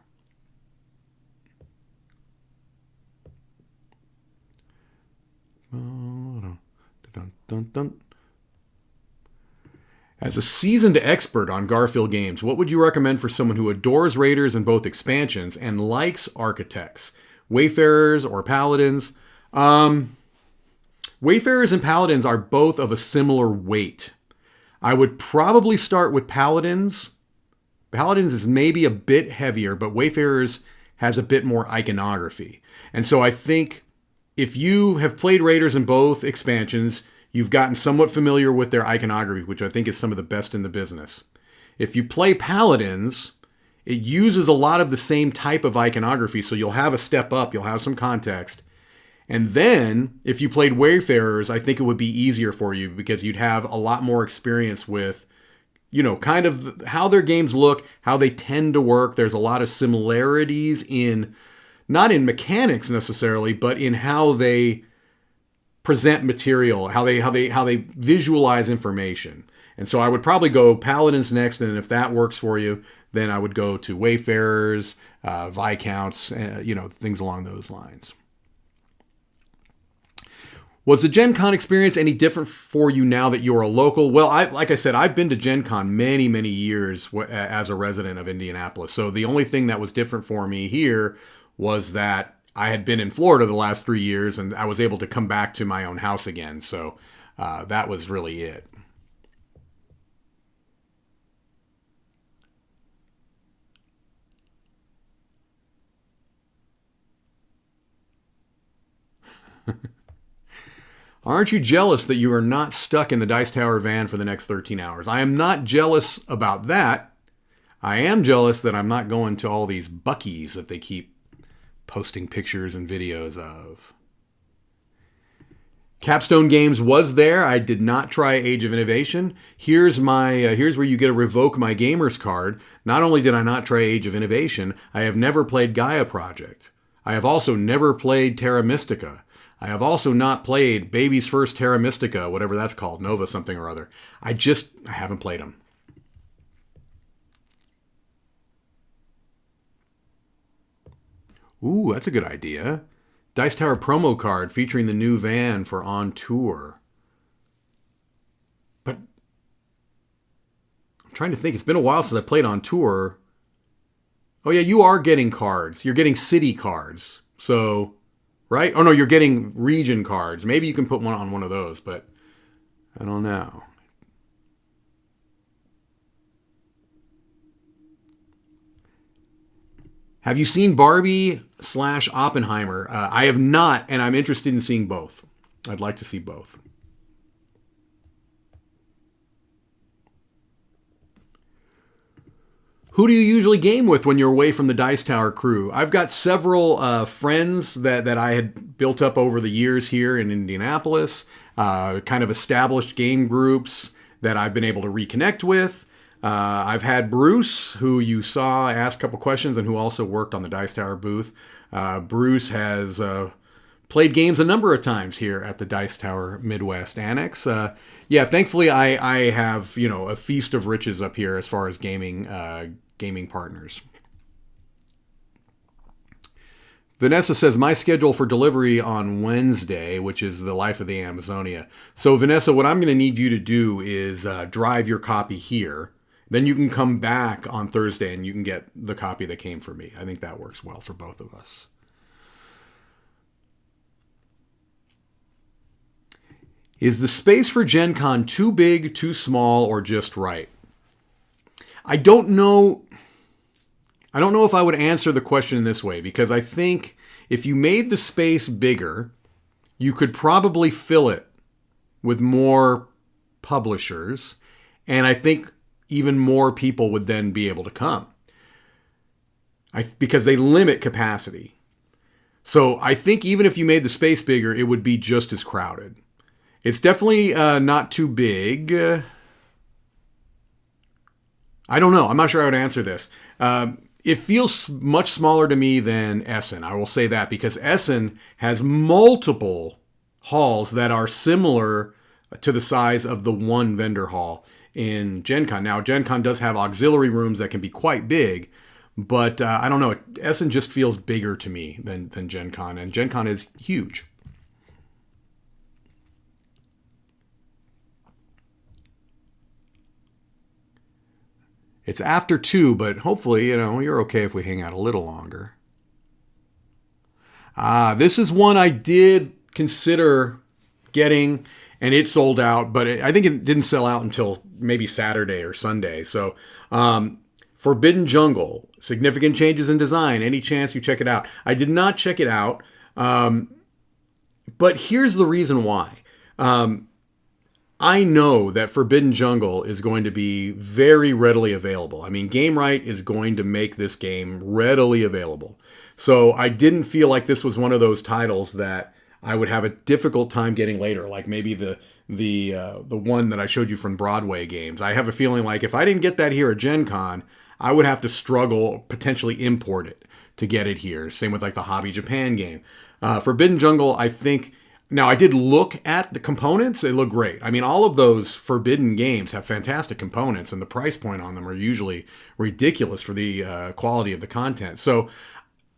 Speaker 1: As a seasoned expert on Garfield games, what would you recommend for someone who adores Raiders in both expansions and likes Architects? Wayfarers or Paladins? Wayfarers and Paladins are both of a similar weight. I would probably start with Paladins. Paladins is maybe a bit heavier, but Wayfarers has a bit more iconography. And so I think if you have played Raiders in both expansions, you've gotten somewhat familiar with their iconography, which I think is some of the best in the business. If you play Paladins, it uses a lot of the same type of iconography, so you'll have a step up, you'll have some context. And then, if you played Wayfarers, I think it would be easier for you because you'd have a lot more experience with, kind of how their games look, how they tend to work. There's a lot of similarities not in mechanics necessarily, but in how they present material, how they visualize information. And so I would probably go Paladins next, and if that works for you, then I would go to Wayfarers, Viscounts, things along those lines. Was the Gen Con experience any different for you now that you're a local? Well, like I said, I've been to Gen Con many, many years as a resident of Indianapolis. So the only thing that was different for me here was that I had been in Florida the last 3 years and I was able to come back to my own house again. So that was really it. Aren't you jealous that you are not stuck in the Dice Tower van for the next 13 hours? I am not jealous about that. I am jealous that I'm not going to all these Buc-ee's that they keep posting pictures and videos of. Capstone Games was there. I did not try Age of Innovation. Here's where you get to revoke my gamer's card. Not only did I not try Age of Innovation, I have never played Gaia Project. I have also never played Terra Mystica. I have also not played Baby's First Terra Mystica, whatever that's called, Nova something or other. I haven't played them. Ooh, that's a good idea. Dice Tower promo card featuring the new van for On Tour. But I'm trying to think. It's been a while since I played On Tour. Oh yeah, you are getting cards. You're getting city cards. So, right? Oh no, you're getting region cards. Maybe you can put one on one of those, but I don't know. Have you seen Barbie/Oppenheimer? I have not, and I'm interested in seeing both. I'd like to see both. Who do you usually game with when you're away from the Dice Tower crew? I've got several friends that I had built up over the years here in Indianapolis, kind of established game groups that I've been able to reconnect with. I've had Bruce, who you saw ask a couple questions and who also worked on the Dice Tower booth. Bruce has played games a number of times here at the Dice Tower Midwest Annex. Thankfully I have, a feast of riches up here as far as gaming partners. Vanessa says, my schedule for delivery on Wednesday, which is the Life of the Amazonia. So Vanessa, what I'm going to need you to do is drive your copy here. Then you can come back on Thursday and you can get the copy that came for me. I think that works well for both of us. Is the space for Gen Con too big, too small, or just right? I don't know if I would answer the question this way, because I think if you made the space bigger, you could probably fill it with more publishers, and I think even more people would then be able to come. Because they limit capacity. So I think even if you made the space bigger, it would be just as crowded. It's definitely not too big. I don't know. I'm not sure how to answer this. It feels much smaller to me than Essen. I will say that because Essen has multiple halls that are similar to the size of the one vendor hall in Gen Con. Now, Gen Con does have auxiliary rooms that can be quite big, but I don't know. Essen just feels bigger to me than Gen Con, and Gen Con is huge. It's after 2, but hopefully, you're okay if we hang out a little longer. This is one I did consider getting, and it sold out, but I think it didn't sell out until maybe Saturday or Sunday. So, Forbidden Jungle, significant changes in design. Any chance you check it out? I did not check it out, but here's the reason why. I know that Forbidden Jungle is going to be very readily available. I mean, GameRight is going to make this game readily available. So I didn't feel like this was one of those titles that I would have a difficult time getting later, like maybe the one that I showed you from Broadway Games. I have a feeling like if I didn't get that here at Gen Con, I would have to struggle, potentially import it to get it here. Same with like the Hobby Japan game. Forbidden Jungle, I think... Now, I did look at the components. They look great. I mean, all of those Forbidden games have fantastic components, and the price point on them are usually ridiculous for the quality of the content. So,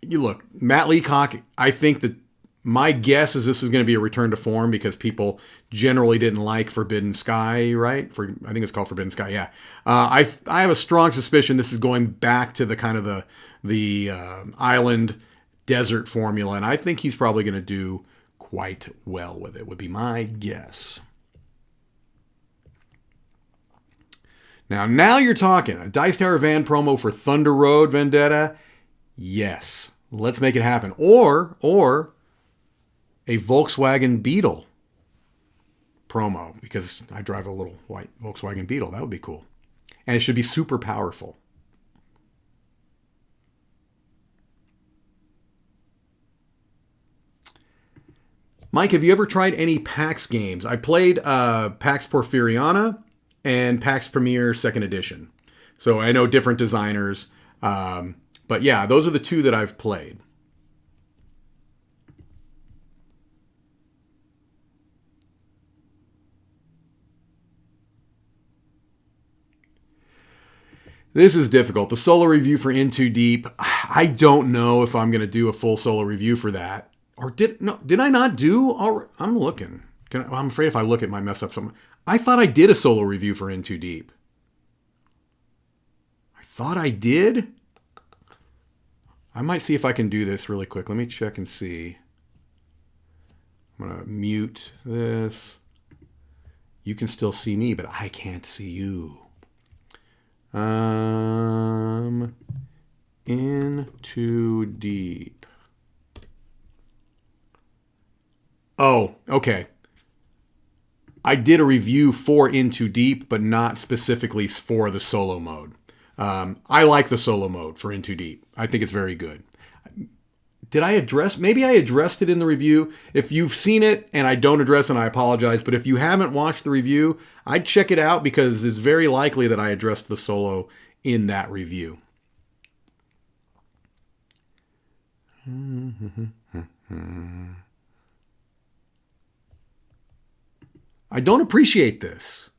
Speaker 1: you look, Matt Leacock, I think that My guess is this is going to be a return to form because people generally didn't like Forbidden Sky, right? I think it's called Forbidden Sky. Yeah, I have a strong suspicion this is going back to the kind of the island desert formula, and I think he's probably going to do quite well with it. Would be my guess. Now you're talking. A Dice Tower van promo for Thunder Road Vendetta. Yes, let's make it happen. Or a Volkswagen Beetle promo, because I drive a little white Volkswagen Beetle. That would be cool. And it should be super powerful. Mike, have you ever tried any PAX games? I played PAX Porfiriana and PAX Premier 2nd Edition. So I know different designers. But yeah, those are the two that I've played. This is difficult. The solo review for In Too Deep, I don't know if I'm going to do a full solo review for that. Or did I not do? I'm looking. I'm afraid if I look at my mess up something. I thought I did a solo review for In Too Deep. I thought I did. I might see if I can do this really quick. Let me check and see. I'm going to mute this. You can still see me, but I can't see you. In Too Deep. Oh, okay. I did a review for In Too Deep, but not specifically for the solo mode. I like the solo mode for In Too Deep. I think it's very good. Did I address? Maybe I addressed it in the review. If you've seen it and I don't address it, I apologize. But if you haven't watched the review, I'd check it out because it's very likely that I addressed the solo in that review. I don't appreciate this.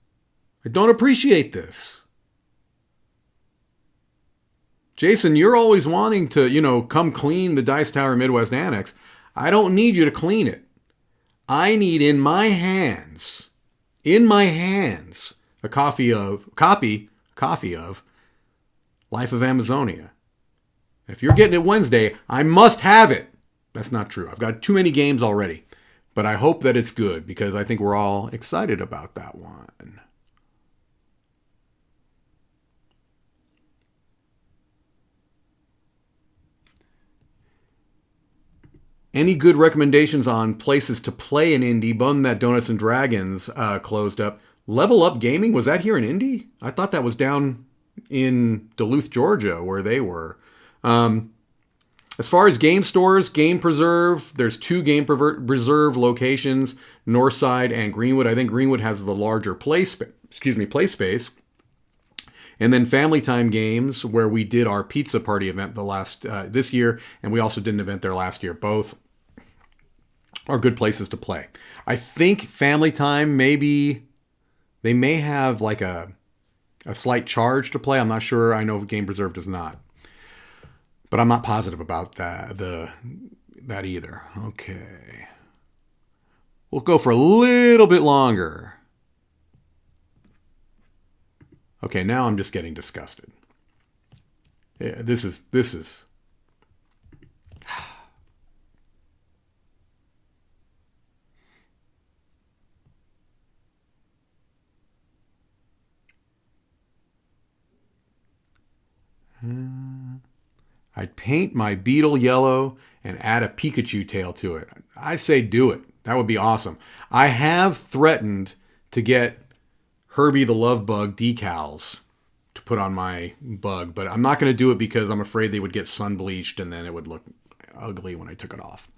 Speaker 1: Jason, you're always wanting to, come clean the Dice Tower Midwest Annex. I don't need you to clean it. I need in my hands, a copy of Life of Amazonia. If you're getting it Wednesday, I must have it. That's not true. I've got too many games already. But I hope that it's good because I think we're all excited about that one. Any good recommendations on places to play in Indy? Bun that Donuts and Dragons closed up. Level Up Gaming, was that here in Indy? I thought that was down in Duluth, Georgia, where they were. As far as game stores, Game Preserve, there's 2 Game Preserve locations, Northside and Greenwood. I think Greenwood has the larger play space. And then Family Time Games, where we did our pizza party event this year, and we also did an event there last year. Both are good places to play. I think Family Time they may have like a slight charge to play. I'm not sure. I know Game Preserve does not. But I'm not positive about that either. Okay. We'll go for a little bit longer. Okay, now I'm just getting disgusted. Yeah, this is. I'd paint my Beetle yellow and add a Pikachu tail to it. I say do it. That would be awesome. I have threatened to get Herbie the Love Bug decals to put on my bug, but I'm not going to do it because I'm afraid they would get sun bleached and then it would look ugly when I took it off.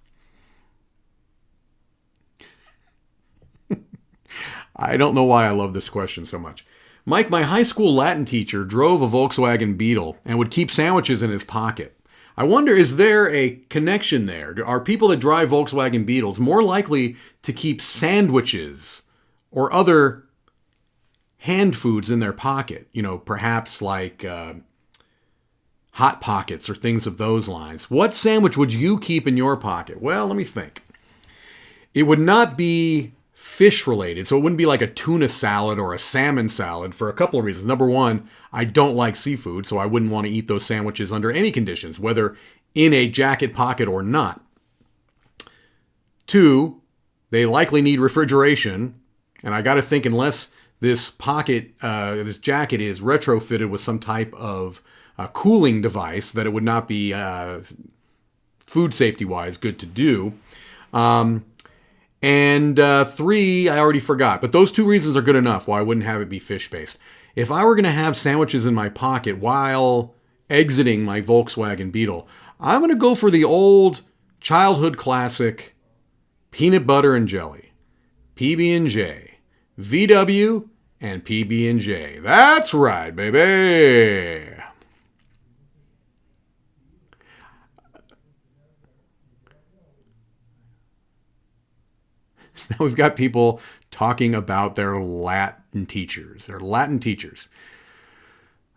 Speaker 1: I don't know why I love this question so much. Mike, my high school Latin teacher drove a Volkswagen Beetle and would keep sandwiches in his pocket. I wonder, is there a connection there? Are people that drive Volkswagen Beetles more likely to keep sandwiches or other hand foods in their pocket? Perhaps like Hot Pockets or things of those lines. What sandwich would you keep in your pocket? Well, let me think. It would not be fish related, so it wouldn't be like a tuna salad or a salmon salad for a couple of reasons. Number one, I don't like seafood, so I wouldn't want to eat those sandwiches under any conditions, whether in a jacket pocket or not. Two, they likely need refrigeration, and I got to think unless this pocket, this jacket is retrofitted with some type of cooling device, that it would not be food safety-wise good to do. And three, I already forgot. But those two reasons are good enough why I wouldn't have it be fish-based. If I were going to have sandwiches in my pocket while exiting my Volkswagen Beetle, I'm going to go for the old childhood classic peanut butter and jelly. PB&J. VW and PB&J. That's right, baby. Now we've got people talking about their Latin teachers.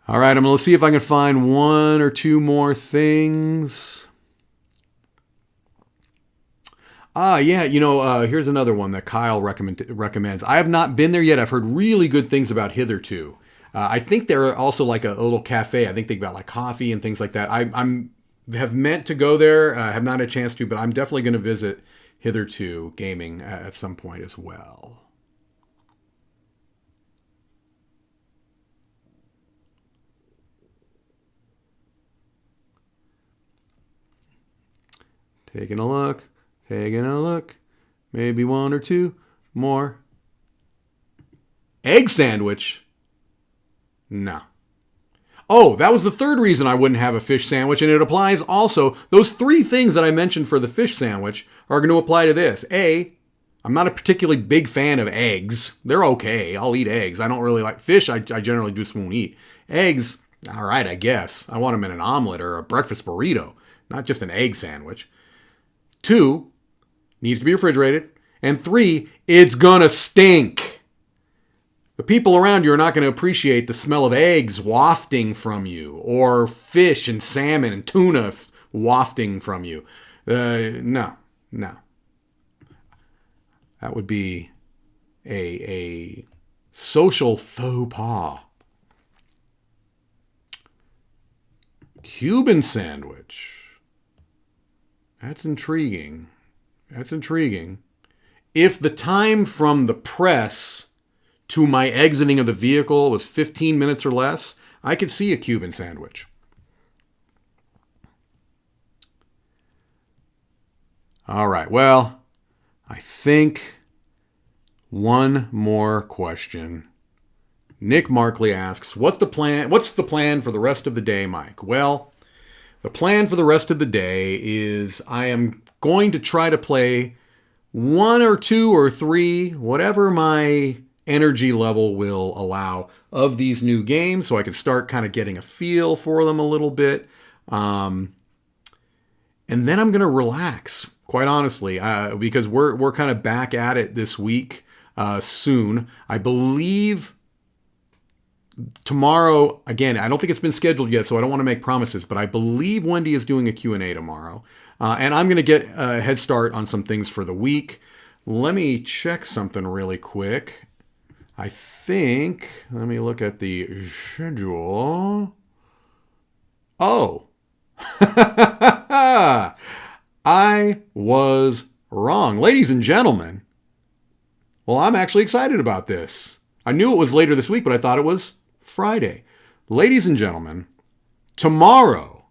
Speaker 1: All right, I'm going to see if I can find one or two more things. Here's another one that Kyle recommends. I have not been there yet. I've heard really good things about Hitherto. I think they're also like a little cafe. I think they've got like coffee and things like that. I'm have meant to go there. Have not had a chance to, but I'm definitely going to visit Hitherto Gaming at some point as well. Taking a look. Maybe one or two more. Egg sandwich? No. Oh, that was the third reason I wouldn't have a fish sandwich, and it applies also. Those three things that I mentioned for the fish sandwich are going to apply to this. A, I'm not a particularly big fan of eggs. They're okay. I'll eat eggs. I don't really like fish. I generally just won't eat. Eggs, all right, I guess. I want them in an omelet or a breakfast burrito, not just an egg sandwich. Two, needs to be refrigerated. And three, it's going to stink. The people around you are not going to appreciate the smell of eggs wafting from you, or fish and salmon and tuna wafting from you. No. That would be a social faux pas. Cuban sandwich. That's intriguing. If the time from the press to my exiting of the vehicle was 15 minutes or less, I could see a Cuban sandwich. All right, well, I think one more question. Nick Markley asks, what's the plan for the rest of the day, Mike? Well, the plan for the rest of the day is I am going to try to play one or two or three, whatever my energy level will allow, of these new games, so I can start kind of getting a feel for them a little bit. And then I'm going to relax, quite honestly, because we're kind of back at it this week soon. I believe tomorrow, again, I don't think it's been scheduled yet, so I don't want to make promises, but I believe Wendy is doing a Q&A tomorrow. And I'm going to get a head start on some things for the week. Let me check something really quick. I think, let me look at the schedule. Oh, I was wrong. Ladies and gentlemen, well, I'm actually excited about this. I knew it was later this week, but I thought it was Friday. Ladies and gentlemen, tomorrow,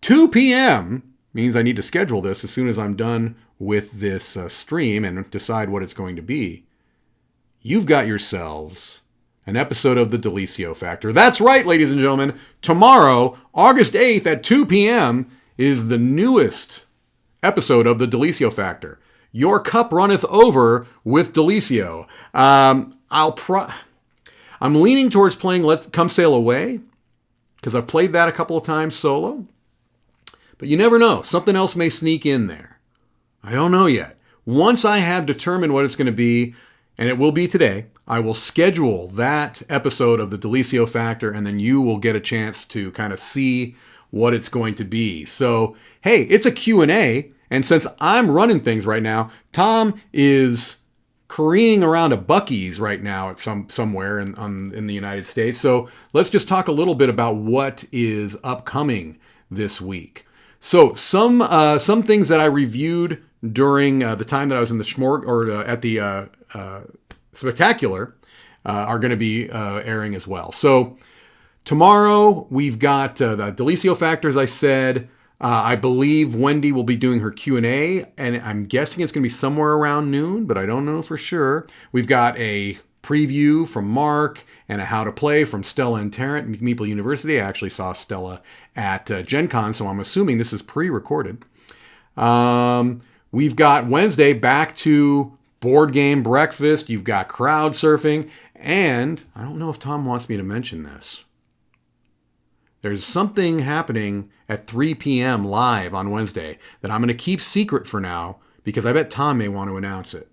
Speaker 1: 2 p.m., means I need to schedule this as soon as I'm done with this stream and decide what it's going to be. You've got yourselves an episode of the DiLisio Factor. That's right, ladies and gentlemen. Tomorrow, August 8th at 2 p.m. is the newest episode of the DiLisio Factor. Your cup runneth over with DiLisio. I'm leaning towards playing Let's Come Sail Away, because I've played that a couple of times solo. But you never know. Something else may sneak in there. I don't know yet. Once I have determined what it's going to be, and it will be today, I will schedule that episode of the DiLisio Factor, and then you will get a chance to kind of see what it's going to be. So, hey, it's a Q&A, And since I'm running things right now, Tom is careening around a Buc-ee's right now at somewhere in the United States. So let's just talk a little bit about what is upcoming this week. So some things that I reviewed during the time that I was in the at the Spectacular are going to be airing as well. So tomorrow we've got the DiLisio Factor, as I said. I believe Wendy will be doing her Q&A, and I'm guessing it's going to be somewhere around noon, but I don't know for sure. We've got a preview from Mark and a how to play from Stella and Tarrant at Meeple University. I actually saw Stella at Gen Con, so I'm assuming this is pre-recorded. We've got Wednesday back to board game breakfast. You've got crowd surfing, and I don't know if Tom wants me to mention this. There's something happening at 3 p.m. live on Wednesday that I'm going to keep secret for now because I bet Tom may want to announce it.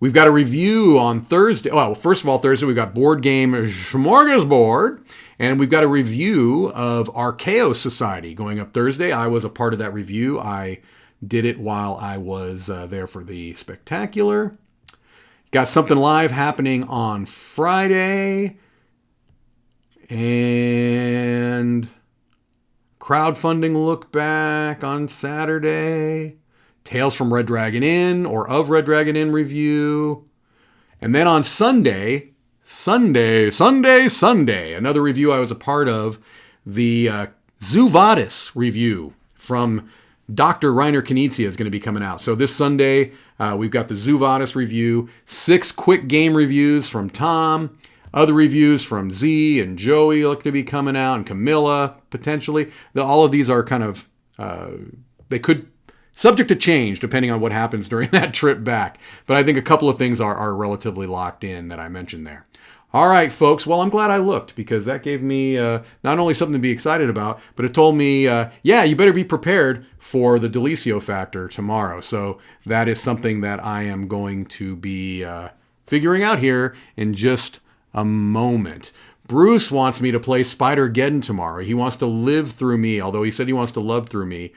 Speaker 1: We've got a review on Thursday. Well, first of all, Thursday we've got Board Game Smorgasbord, and we've got a review of Archaeos Society going up Thursday. I was a part of that review. I did it while I was there for the Spectacular. Got something live happening on Friday. And crowdfunding look back on Saturday. Tales from Red Dragon Inn or of Red Dragon Inn review. And then on Sunday, another review I was a part of, the Zuvadis review from Dr. Reiner Knizia is going to be coming out. So this Sunday, we've got the Zuvadis review, 6 quick game reviews from Tom, other reviews from Z and Joey look to be coming out, and Camilla, potentially. All of these are kind of, they could, subject to change depending on what happens during that trip back. But I think a couple of things are relatively locked in that I mentioned there. All right, folks. Well, I'm glad I looked because that gave me not only something to be excited about, but it told me, yeah, you better be prepared for the DiLisio Factor tomorrow. So that is something that I am going to be figuring out here in just a moment. Bruce wants me to play Spider-Geddon tomorrow. He wants to live through me, although he said he wants to love through me.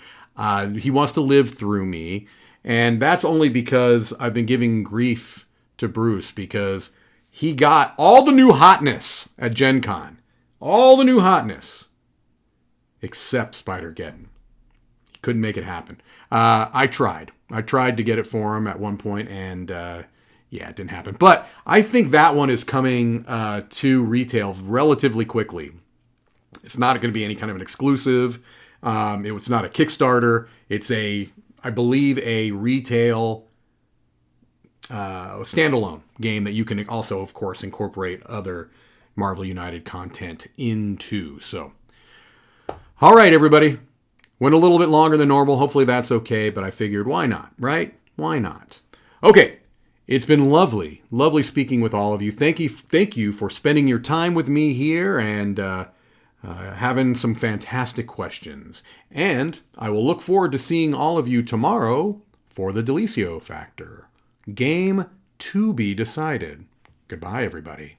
Speaker 1: He wants to live through me. And that's only because I've been giving grief to Bruce because he got all the new hotness at Gen Con. All the new hotness. Except Spider-Geddon. He couldn't make it happen. I tried. I tried to get it for him at one point, and yeah, it didn't happen. But I think that one is coming to retail relatively quickly. It's not going to be any kind of an exclusive. It was not a Kickstarter. It's I believe, a retail standalone game that you can also, of course, incorporate other Marvel United content into. So, all right, everybody. Went a little bit longer than normal. Hopefully that's okay, but I figured, why not, right? Why not? Okay. It's been lovely speaking with all of you. Thank you for spending your time with me here and having some fantastic questions. And I will look forward to seeing all of you tomorrow for the DiLisio Factor. Game to be decided. Goodbye, everybody.